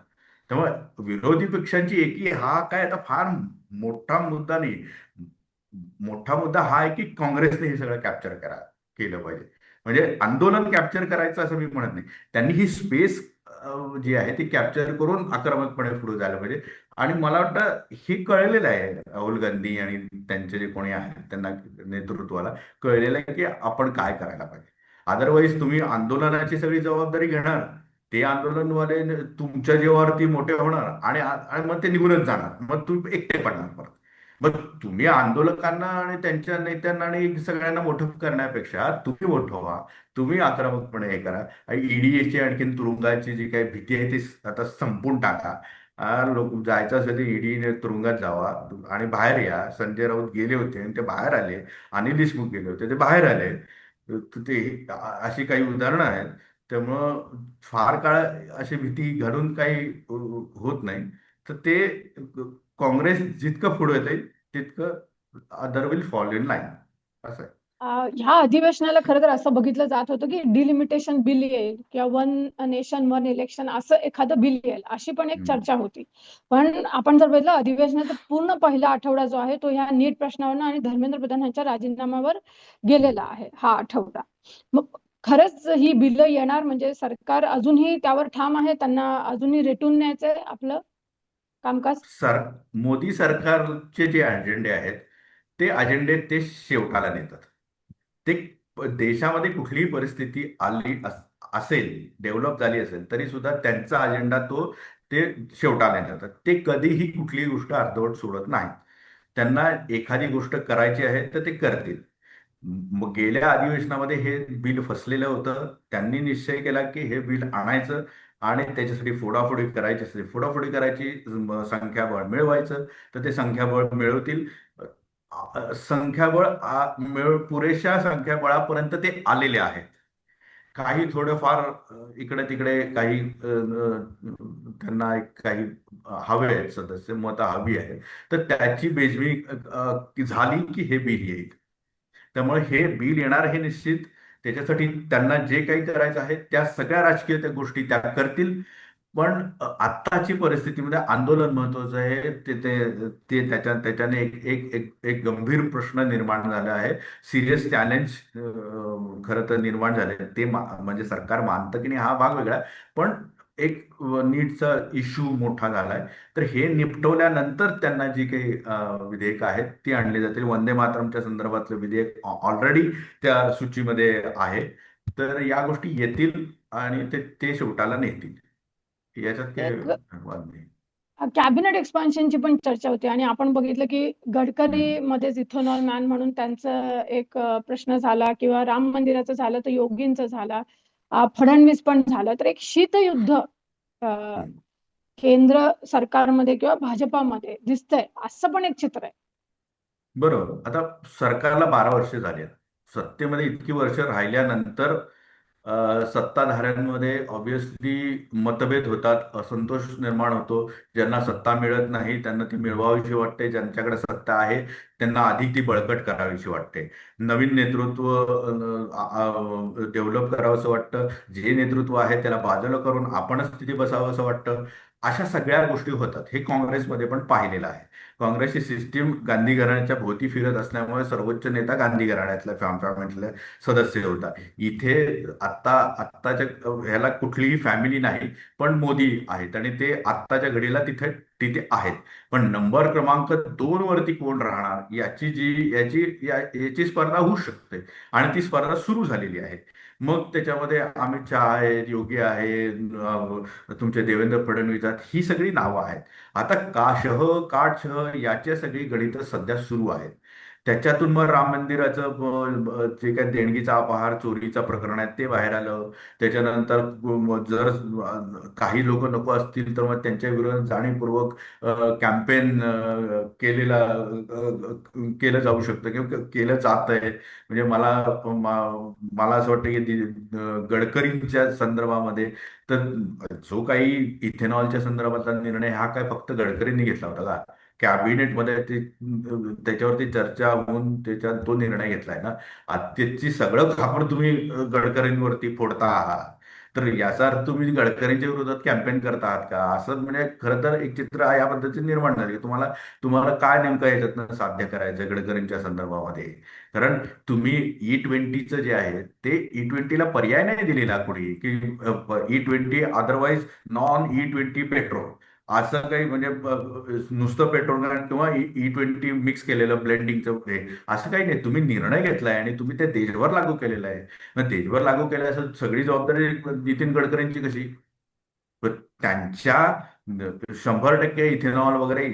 त्यामुळे विरोधी पक्षांची एकी हा काय आता फार मोठा मुद्दा नाही. मोठा मुद्दा हा आहे की काँग्रेसने हे सगळं कॅप्चर केलं पाहिजे. म्हणजे आंदोलन कॅप्चर करायचं असं मी म्हणत नाही. त्यांनी ही स्पेस जी आहे ती कॅप्चर करून आक्रमकपणे पुढे जायला पाहिजे. आणि मला वाटतं हे कळलेलं आहे राहुल गांधी आणि त्यांचे जे कोणी आहेत त्यांना नेतृत्वाला कळलेलं आहे की आपण काय करायला पाहिजे. अदरवाईज तुम्ही आंदोलनाची सगळी जबाबदारी घेणार, ते आंदोलनवाले तुमच्या जीवावरती मोठे होणार आणि मग ते निघूनच जाणार, मग तुम्ही एकटे पडणार परत. मग तुम्ही आंदोलकांना आणि त्यांच्या नेत्यांना आणि सगळ्यांना मोठं करण्यापेक्षा तुम्ही मोठं व्हा, तुम्ही आक्रमकपणे हे करा. ईडीची आणखीन तुरुंगाची जी काही भीती आहे ती आता संपून टाका. लोक जायचं असेल तर ईडीने तुरुंगात जावा आणि बाहेर या. संजय राऊत गेले होते आणि ते बाहेर आले, अनिल देशमुख गेले होते ते बाहेर आले. तर ते अशी काही उदाहरणं आहेत. त्यामुळं फार काळ अशी भीती घालून काही होत नाही. तर ते काँग्रेस जितकं पुढे येते तितकं other will follow in line असं आहे. ह्या अधिवेशनाला खरं तर असं बघितलं जात होतं की डिलिमिटेशन बिल येईल किंवा वन नेशन वन इलेक्शन असं एखादं बिल येईल अशी पण एक हम्म. चर्चा होती. पण आपण जर बघितलं अधिवेशनाचा पूर्ण पहिला आठवडा जो आहे तो ह्या नीट प्रश्नावर आणि धर्मेंद्र प्रधान यांच्या राजीनाम्यावर गेलेला आहे हा आठवडा. मग खरंच ही बिल येणार म्हणजे सरकार अजूनही त्यावर ठाम आहे, त्यांना अजूनही रेटून न्यायचंय आपलं कामकाज? सर मोदी सरकारचे जे अजेंडे आहेत ते अजेंडे ते शेवटाला नेतात. ते देशामध्ये कुठलीही परिस्थिती असेल, डेव्हलप झाली असेल तरी सुद्धा त्यांचा अजेंडा ते शेवटाला नेतात. ते कधीही कुठलीही गोष्ट अर्धवट सोडत नाही. त्यांना एखादी गोष्ट करायची आहे तर ते करतील. मग गेल्या अधिवेशनामध्ये हे बिल फसलेलं होतं. त्यांनी निश्चय केला की हे बिल आणायचं आणि त्याच्यासाठी फोडाफोडी करायची असते, फोडाफोडी करायची, संख्याबळ मिळवायचं. तर ते संख्याबळ मिळवतील. संख्याबळ पुरेशा संख्याबळापर्यंत ते आलेले आहेत. काही थोडंफार इकडे तिकडे काही त्यांना काही हवे आहेत, सदस्य मतं हवी आहेत. तर त्याची बेजवी झाली की हे बिल येईल. त्यामुळे हे बिल येणार हे निश्चित. त्याच्यासाठी त्यांना जे काही करायचं आहे त्या सगळ्या राजकीय त्या गोष्टी त्या करतील. पण आत्ताची परिस्थितीमध्ये आंदोलन महत्वाचं आहे. ते ते ते त्याच्याने एक गंभीर प्रश्न निर्माण झाला आहे. सिरियस चॅलेंज खरं तर निर्माण झाले. ते म्हणजे सरकार मानतं की नाही हा भाग वेगळा आहे. पण एक नीटचा इश्यू मोठा झालाय. तर हे निपटवल्यानंतर त्यांना जी काही विधेयकं आहेत ती आणली जातील. वंदे मातरमच्या संदर्भातलं विधेयक ऑलरेडी त्या सूचीमध्ये आहे. तर या गोष्टी येतील आणि ते ते शेवटाला नेतील. याच्यात काही एक वाद नाही. कॅबिनेट एक्सपान्शनची पण चर्चा होती आणि आपण बघितलं की हम्म. गडकरी मध्येच इथेनॉल मॅन म्हणून त्यांचं एक प्रश्न झाला किंवा राम मंदिराचं झालं तर योगींचं झाला, फडणवीस पण झालं. तर एक शीतयुद्ध हम्म. केंद्र सरकारमध्ये किंवा भाजपामध्ये दिसतंय असं पण एक चित्र आहे. बरोबर. आता सरकारला 12 वर्ष झाली आहेत. सत्तेमध्ये इतकी वर्ष राहिल्यानंतर सत्ताधाऱ्यांमध्ये ऑब्व्हियसली मतभेद होतात, असंतोष निर्माण होतो. ज्यांना सत्ता मिळत नाही त्यांना ती मिळवावीशी वाटते, ज्यांच्याकडे सत्ता आहे त्यांना अधिक ती बळकट करावीशी वाटते. नवीन नेतृत्व डेव्हलप करावं असं वाटतं. जे नेतृत्व आहे त्याला बाजूला करून आपणच तिथे बसावं असं वाटतं. अशा सगळ्या गोष्टी होतात. हे काँग्रेसमध्ये पण पाहिलेलं आहे. काँग्रेसची सिस्टीम गांधी घराण्याच्या भोवती फिरत असल्यामुळे सर्वोच्च नेता गांधी घराण्यातला फॅमिलीतला सदस्य होता. इथे आत्ताच्या ह्याला कुठलीही फॅमिली नाही, पण मोदी आहेत आणि ते आत्ताच्या घडीला तिथे तिथे आहेत. पण नंबर क्रमांक 2 वरती कोण राहणार याची स्पर्धा होऊ शकते आणि ती स्पर्धा सुरू झालेली आहे. मग त्याच्यामध्ये अमित शहा आहेत, योगी आहे, तुमचे देवेंद्र फडणवीस आहेत, ही सगळी नावं आहेत. आता का शह काट शह याच्या सगळी गणितं सध्या सुरू आहेत. त्याच्यातून मग राम मंदिराचं जे काही देणगीचा अपहार चोरीचा प्रकरण आहे ते बाहेर आलं. त्याच्यानंतर जर काही लोक नको असतील तर मग त्यांच्या विरोधात जाणीवपूर्वक कॅम्पेन केलं जाऊ शकतं किंवा केलं जात आहे. म्हणजे मला असं वाटतं की गडकरींच्या संदर्भामध्ये तर जो काही इथेनॉलच्या संदर्भातला निर्णय हा काय फक्त गडकरींनी घेतला होता का? कॅबिनेटमध्ये त्याच्यावरती चर्चा होऊन त्याच्यात तो निर्णय घेतलाय ना. त्याची सगळं खापर तुम्ही गडकरींवरती फोडता आहात. तर याचा अर्थ तुम्ही गडकरींच्या विरोधात कॅम्पेन करता आहात का? असं म्हणजे खरं तर एक चित्र या पद्धतीने निर्माण झालं की तुम्हाला तुम्हाला काय नेमकं याच्यातनं साध्य करायचं गडकरींच्या संदर्भामध्ये. कारण तुम्ही E20चं जे आहे ते E20ला पर्याय नाही दिलेला कोणी की E20 otherwise non E20 petrol असं काही म्हणजे नुसतं पेट्रोल किंवा E20 मिक्स केलेलं ब्लेंडिंगचं हे असं काही नाही. तुम्ही निर्णय घेतलाय आणि तुम्ही ते देशभर लागू केलेला आहे. मग देशभर लागू केलं असं सगळी जबाबदारी नितीन गडकरींची कशी? पण त्यांच्या 100% इथेनॉल वगैरे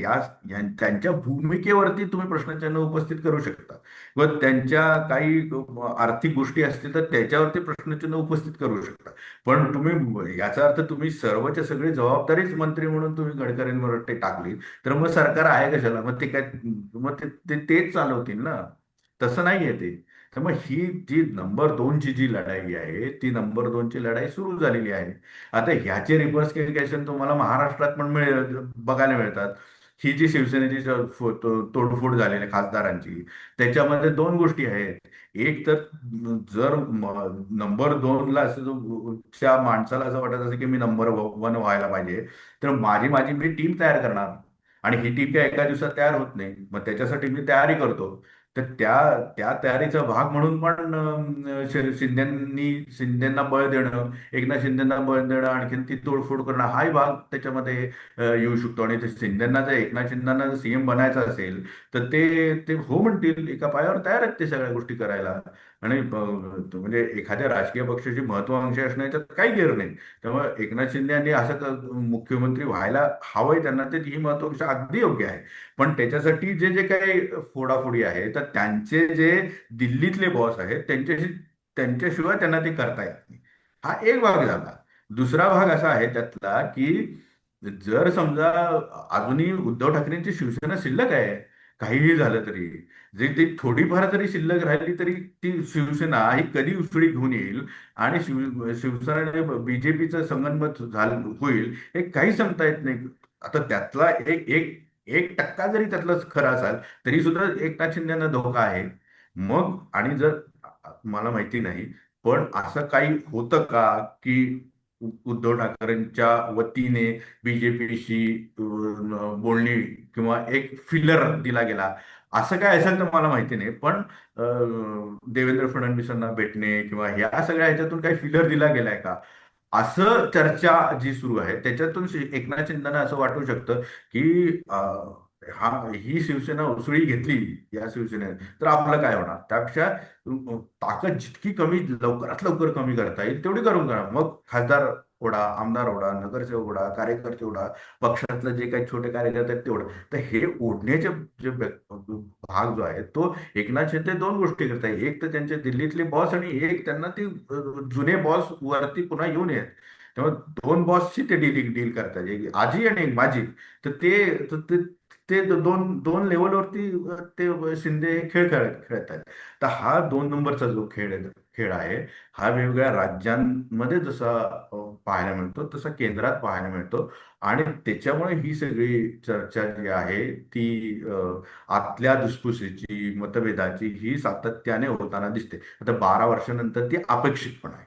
त्यांच्या भूमिकेवरती तुम्ही प्रश्नचिन्ह उपस्थित करू शकता. व त्यांच्या काही आर्थिक गोष्टी असतील तर त्याच्यावरती प्रश्नचिन्ह उपस्थित करू शकता. पण तुम्ही याचा अर्थ तुम्ही सर्वच्या सगळी जबाबदारीच मंत्री म्हणून तुम्ही गडकरींवर ते टाकली तर मग सरकार आहे कशाला? मग ते काय मग तेच चालवतील ना. तसं नाहीये ते. तर मग ही जी नंबर 2ची जी लढाई आहे ती नंबर 2ची लढाई सुरू झालेली आहे. आता ह्याचे रिव्हर्सिफिकेशन तुम्हाला महाराष्ट्रात पण बघायला मिळतात. ही जी शिवसेनेची तोडफोड झालेली आहे खासदारांची त्याच्यामध्ये दोन गोष्टी आहेत. एक तर जर नंबर 2ला असं च्या माणसाला असं वाटत असेल की मी नंबर 1 व्हायला पाहिजे तर माझी माझी मी टीम तयार करणार. आणि ही टीम काय एका दिवसात तयार होत नाही. मग त्याच्यासाठी मी तयारी करतो. तर त्या त्या तयारीचा भाग म्हणून पण शिंदेना बळ देणं एकनाथ शिंदेना बळ देणं आणखीन ती तोडफोड करणं हाही भाग त्याच्यामध्ये येऊ शकतो. आणि ते शिंदेना जर एकनाथ शिंदेना जर सीएम बनायचं असेल तर ते ते हो म्हणतील एका पायावर तयार आहेत ते सगळ्या गोष्टी करायला. आणि म्हणजे एखाद्या राजकीय पक्षाची महत्वाकांक्षा असणं याच्यात काही गैर नाही. त्यामुळे एकनाथ शिंदे यांनी असं मुख्यमंत्री व्हायला हवंय त्यांना ते ही महत्वाकांक्षा अगदी योग्य आहे. पण त्याच्यासाठी जे जे काही फोडाफोडी आहे तर त्यांचे जे दिल्लीतले बॉस आहेत त्यांच्याशिवाय त्यांना ते करता येत नाही. हा एक भाग झाला. दुसरा भाग असा आहे त्यातला की जर समजा अजूनही उद्धव ठाकरेंची शिवसेना शिल्लक आहे काहीही झालं तरी जे ती थोडीफार जरी शिल्लक राहिली तरी ती शिवसेना ही कधी उसळी घेऊन येईल आणि शिवसेना बीजेपीचं संगनमत होईल हे काही सांगता येत नाही. आता त्यातला एक एक 1% जरी त्यातलं खरं असाल तरी सुद्धा एकनाथ शिंदेना धोका आहे. मग आणि जर मला माहिती नाही पण असं काही होतं का की उद्धव ठाकरेंच्या वतीने बीजेपीशी बोलणी किंवा एक फिलर दिला गेला असं काय असेल तर मला माहिती नाही. पण देवेंद्र फडणवीसांना भेटणे किंवा ह्या सगळ्या ह्याच्यातून काही फिलर दिला गेलाय का असं चर्चा जी सुरू आहे त्याच्यातून एकनाथ शिंदेना असं वाटू शकतं की हा ही शिवसेना उसळी घेतली या शिवसेनेत तर आपलं काय होणार. त्यापेक्षा ताकद जितकी कमी लवकरात लवकर कमी करता येईल तेवढी करून करा. मग खासदार ओढा आमदार ओढा नगरसेवक ओढा कार्यकर्ते ओढा पक्षातलं जे काही छोटे कार्यकर्ते आहेत तेवढं. तर हे ओढण्याचे जे भाग जो आहे तो एकनाथ शिंदे दोन गोष्टी करताय. एक तर त्यांचे दिल्लीतले बॉस आणि एक त्यांना ते जुने बॉस वरती पुन्हा येऊन येत. त्यामुळे दोन बॉसची ते डील करतात एक आजी आणि एक माझी. तर ते ते दोन दोन लेवलवरती ते शिंदे खेळतात. तर हा 2 नंबरचा जो खेळ आहे हा वेगवेगळ्या राज्यांमध्ये जसा पाहायला मिळतो तसा केंद्रात पाहायला मिळतो. आणि त्याच्यामुळे ही सगळी चर्चा जी आहे ती आतल्या धुसफुसीची मतभेदाची ही सातत्याने होताना दिसते. आता 12 वर्षानंतर ती अपेक्षित पण आहे.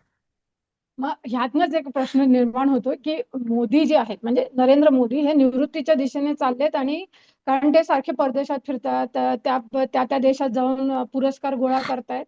मग ह्यातनच एक प्रश्न निर्माण होतो की मोदी जे आहेत म्हणजे नरेंद्र मोदी हे निवृत्तीच्या दिशेने चाललेत आणि कारण ते सारखे परदेशात फिरतात त्या त्या देशात जाऊन पुरस्कार गोळा करतायत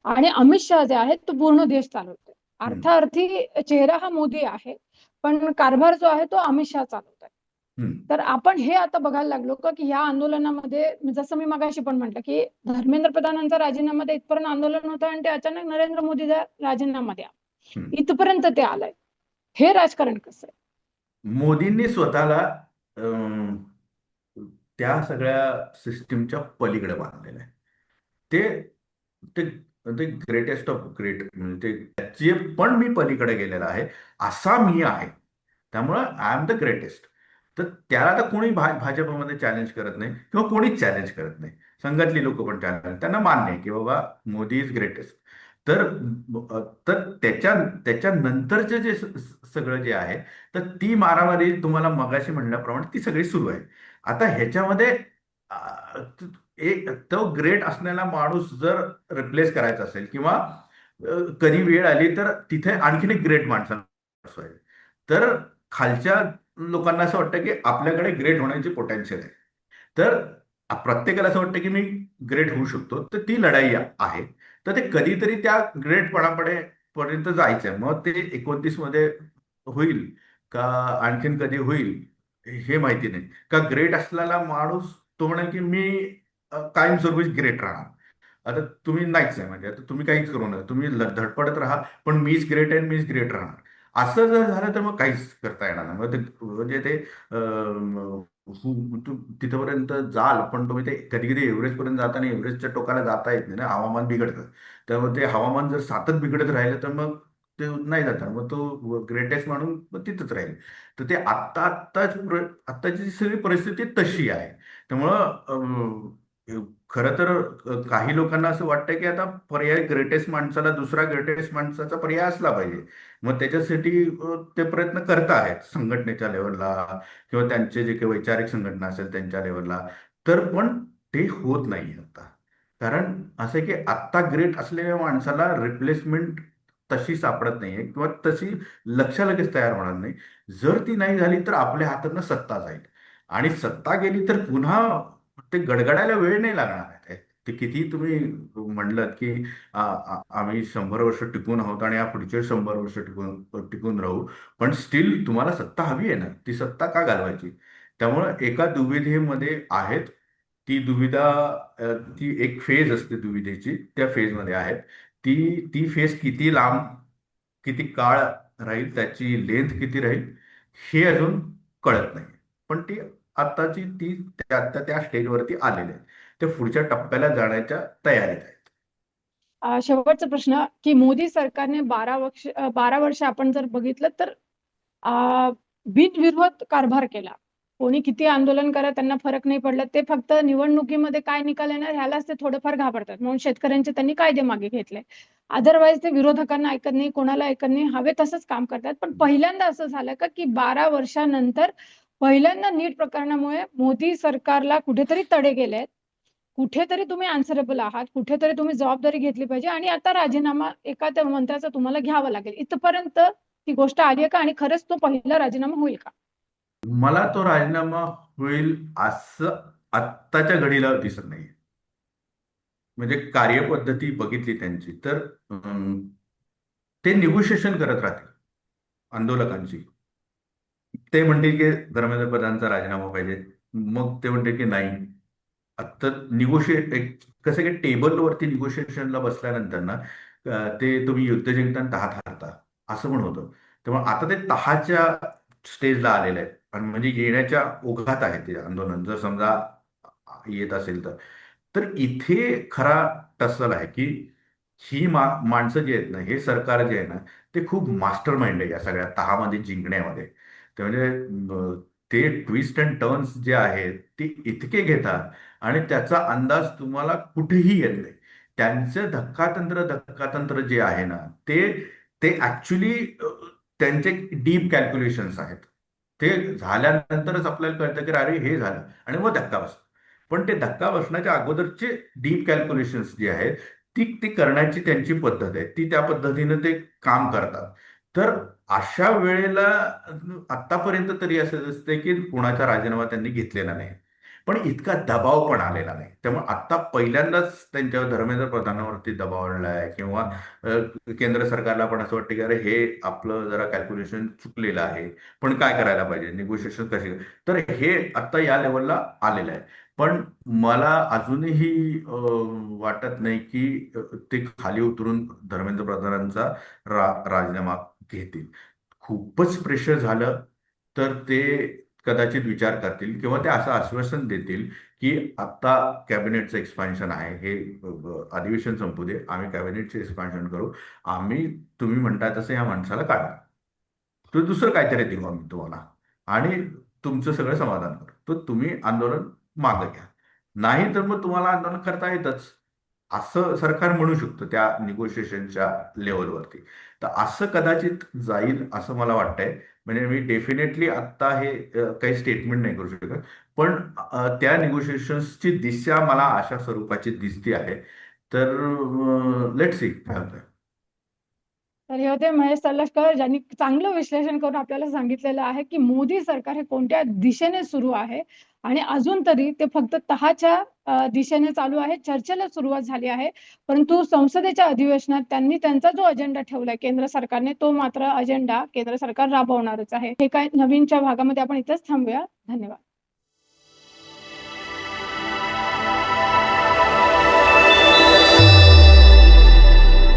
आणि अमित शहा जे आहेत तो पूर्ण देश चालवतोय. हम्म, अर्थार्थी चेहरा हा मोदी आहे पण कारभार जो आहे तो अमित शहा चालवत आहे. हम्म, तर आपण हे आता बघायला लागलो का की ह्या आंदोलनामध्ये जसं मी मगाशी पण म्हटलं की धर्मेंद्र प्रधानांचा राजीनामा द्या इथपर्यंत आंदोलन होतं आणि ते अचानक नरेंद्र मोदीचा राजीनामा द्या हम्म. इथपर्यंत ते आलंय. हे राजकारण कसं आहे? मोदींनी स्वतःला अं, त्या सगळ्या सिस्टीमच्या पलीकडे बांधलेलं आहे. ते ते ते ग्रेटेस्ट ऑफ ग्रेट, म्हणजे त्याचे पण मी पलीकडे गेलेला आहे, असा मी आहे. त्यामुळं आय एम द ग्रेटेस्ट. तर त्याला तर कोणी भाजपमध्ये चॅलेंज करत नाही किंवा कोणीच चॅलेंज करत नाही. संघातली लोक पण चॅलेंज, त्यांना मान्य आहे की बाबा मोदी इज ग्रेटेस्ट. तर तर त्याच्या नंतरचे जे सगळं जे आहे, तर ती मारामारी तुम्हाला मगाशी म्हणल्याप्रमाणे ती सगळी सुरू आहे. आता ह्याच्यामध्ये एक तो ग्रेट असलेला माणूस जर रिप्लेस करायचा असेल किंवा कधी वेळ आली तर तिथे आणखीन एक ग्रेट माणसाला बसवायचं, तर खालच्या लोकांना असं वाटतं की आपल्याकडे ग्रेट होण्याची पोटेन्शियल आहे. तर प्रत्येकाला असं वाटतं की मी ग्रेट होऊ शकतो, तर ती लढाई आहे. तर ते कधीतरी त्या ग्रेटपणाकडे पर्यंत जायचंय. मग ते 29 मध्ये होईल का आणखीन कधी होईल हे माहिती नाही. का ग्रेट असलेला माणूस तो म्हणेल की मी कायमस्वरूपी ग्रेट राहणार. आता तुम्ही नाहीच आहे, म्हणजे आता तुम्ही काहीच करू नका, तुम्ही धडपडत राहा, पण मीच ग्रेट आहे, मीच ग्रेट राहणार. असं जर झालं तर मग काहीच करता येणार नाही. मग ते म्हणजे ते तिथपर्यंत जाल, पण तुम्ही ते कधी कधी एव्हरेस्ट पर्यंत जाताना एव्हरेस्टच्या टोकाला जाता येत नाही ना, हवामान बिघडतं. त्यामुळे ते हवामान जर सतत बिघडत राहिलं तर मग ते नाही जाणार, मग तो ग्रेटेस्ट म्हणून मग तिथंच राहील. तर ते आत्ताची जी सगळी परिस्थिती तशी आहे. त्यामुळं खरं तर काही लोकांना असं वाटतं की आता पर्याय ग्रेटेस्ट माणसाला दुसरा ग्रेटेस्ट माणसाचा पर्याय असला पाहिजे. मग त्याच्यासाठी ते प्रयत्न करत आहेत संघटनेच्या लेवलला किंवा त्यांचे जे काही वैचारिक संघटना असेल त्यांच्या लेवलला. तर पण ते होत नाही आता. कारण असं आहे की आत्ता ग्रेट असलेल्या माणसाला रिप्लेसमेंट तशी सापडत नाहीये किंवा तशी लक्ष लगेच तयार होणार नाही. जर ती नाही झाली तर आपल्या हातातनं सत्ता जाईल, आणि सत्ता गेली तर पुन्हा ते गडगडायला वेळ नाही लागणार आहे. ते किती तुम्ही म्हणलं की आम्ही 100 वर्ष टिकून आहोत आणि या पुढचे 100 वर्ष टिकून टिकून राहू, पण स्टील तुम्हाला सत्ता हवी आहे ना, ती सत्ता का घालवायची? त्यामुळं एका दुविधेमध्ये आहेत. ती दुविधा ती एक फेज असते दुविधेची, त्या फेजमध्ये आहेत. ती फेज किती लांब, किती काळ राहील, त्याची लेंथ किती राहील, हे अजून कळत नाही. पण ती आत्ताची ती त्या स्टेजवरती आलेली आहे. ते पुढच्या टप्प्याला जाण्याच्या तयारीत आहेत. शेवटचा प्रश्न की मोदी सरकारने 12 वर्ष आपण जर बघितलं तर आ, बिनविरोध कारभार केला. कोणी किती आंदोलन करा त्यांना फरक नाही पडला. ते फक्त निवडणुकीमध्ये काय निकाल येणार ह्यालाच ते थोडंफार घाबरतात, म्हणून शेतकऱ्यांचे त्यांनी कायदे मागे घेतले. अदरवाईज ते विरोधकांना ऐकत नाही, कोणाला ऐकत नाही, हवे तसंच काम करतात. पण पहिल्यांदा असं झालं का की 12 वर्षानंतर पहिल्यांदा नीट प्रकरणामुळे मोदी सरकारला कुठेतरी तडे गेलेत. कुठेतरी तुम्ही आन्सरेबल आहात, कुठेतरी तुम्ही जबाबदारी घेतली पाहिजे, आणि आता राजीनामा एका त्या मंत्र्याचा तुम्हाला घ्यावा लागेल. इथपर्यंत ती गोष्ट आली आहे का, आणि खरंच तो पहिला राजीनामा होईल का? मला तो राजीनामा होईल असं आत्ताच्या घडीला दिसत नाही. म्हणजे कार्यपद्धती बघितली त्यांची तर ते निगोशिएशन करत राहतील आंदोलकांची. ते म्हणतील की धर्मेंद्र प्रधानचा राजीनामा पाहिजे, मग ते म्हणतील की नाही. आता निगोशिएट एक कसं की टेबलवरती निगोशिएशनला बसल्यानंतर ना ते तुम्ही युद्ध जिंकताना तहात हारता, असं पण होतं. त्यामुळे आता ते तहाच्या स्टेजला आलेले आहेत आणि म्हणजे येण्याच्या ओघात आहे ते आंदोलन, जर समजा येत असेल तर. तर इथे खरा टसल आहे की ही माणसं जी आहेत ना, हे सरकार जे आहे ना, ते खूप मास्टर माइंड आहे या सगळ्या तहामध्ये जिंकण्यामध्ये. ते म्हणजे ते ट्विस्ट अँड टर्न्स जे आहेत ते इतके घेतात आणि त्याचा अंदाज तुम्हाला कुठेही येत नाही. त्यांचं धक्कातंत्र जे आहे ना, ते ते ऍक्च्युली त्यांचे डीप कॅल्क्युलेशन्स आहेत. ते झाल्यानंतरच आपल्याला कळतं की अरे हे झालं, आणि मग धक्का बसतो. पण ते धक्का बसण्याच्या अगोदरचे डीप कॅल्क्युलेशन्स जे आहेत, ती ती करण्याची त्यांची पद्धत आहे, ती त्या पद्धतीनं ते काम करतात. तर अशा वेळेला आतापर्यंत तरी असं दिसतंय की कुणाचा राजीनामा त्यांनी घेतलेला नाही, पण इतका दबाव पण आलेला नाही. त्यामुळे आता पहिल्यांदाच त्यांच्यावर धर्मेंद्र प्रधानावरती दबाव आणलाय किंवा केंद्र सरकारला पण असं वाटतं की अरे हे आपलं जरा कॅल्क्युलेशन चुकलेलं आहे, पण काय करायला पाहिजे, निगोशिएशन कशी. तर हे आता या लेवलला आलेलं आहे. पण मला अजूनही वाटत नाही की ते खाली उतरून धर्मेंद्र प्रधानांचा राजीनामा घेतील. खूपच प्रेशर झालं तर ते कदाचित विचार करतील किंवा ते असं आश्वासन देतील की आता कॅबिनेटचं एक्सपान्शन आहे, हे अधिवेशन संपू दे, आम्ही कॅबिनेटचे एक्सपान्शन करू, आम्ही तुम्ही म्हणताय तसं या माणसाला काढू, तर दुसरं काहीतरी देऊ आम्ही तुम्हाला आणि तुमचं सगळं समाधान करू, तर तुम्ही आंदोलन मागे घ्या. नाही तर मग तुम्हाला आंदोलन करता येतच, असं सरकार म्हणू शकतं त्या निगोशिएशनच्या लेवलवरती. तर असं कदाचित जाईल असं मला वाटतंय. म्हणजे मी डेफिनेटली आत्ता हे काही स्टेटमेंट नाही करू शकत, पण त्या निगोशिएशन्सची दिशा मला अशा स्वरूपाची दिसती आहे. तर लेट सी काय होतं. तर हे होते महेश सल्लाशकर, ज्यांनी चांगलं विश्लेषण करून आपल्याला सांगितलेलं आहे की मोदी सरकार हे कोणत्या दिशेने सुरू आहे आणि अजून तरी ते फक्त तहाच्या दिशेने चालू आहे, चर्चेला सुरुवात झाली आहे. परंतु संसदेच्या अधिवेशनात त्यांनी त्यांचा जो अजेंडा ठेवलाय केंद्र सरकारने, तो मात्र अजेंडा केंद्र सरकार राबवणारच आहे. हे काय नवीनच्या भागामध्ये आपण इथेच थांबूया. धन्यवाद.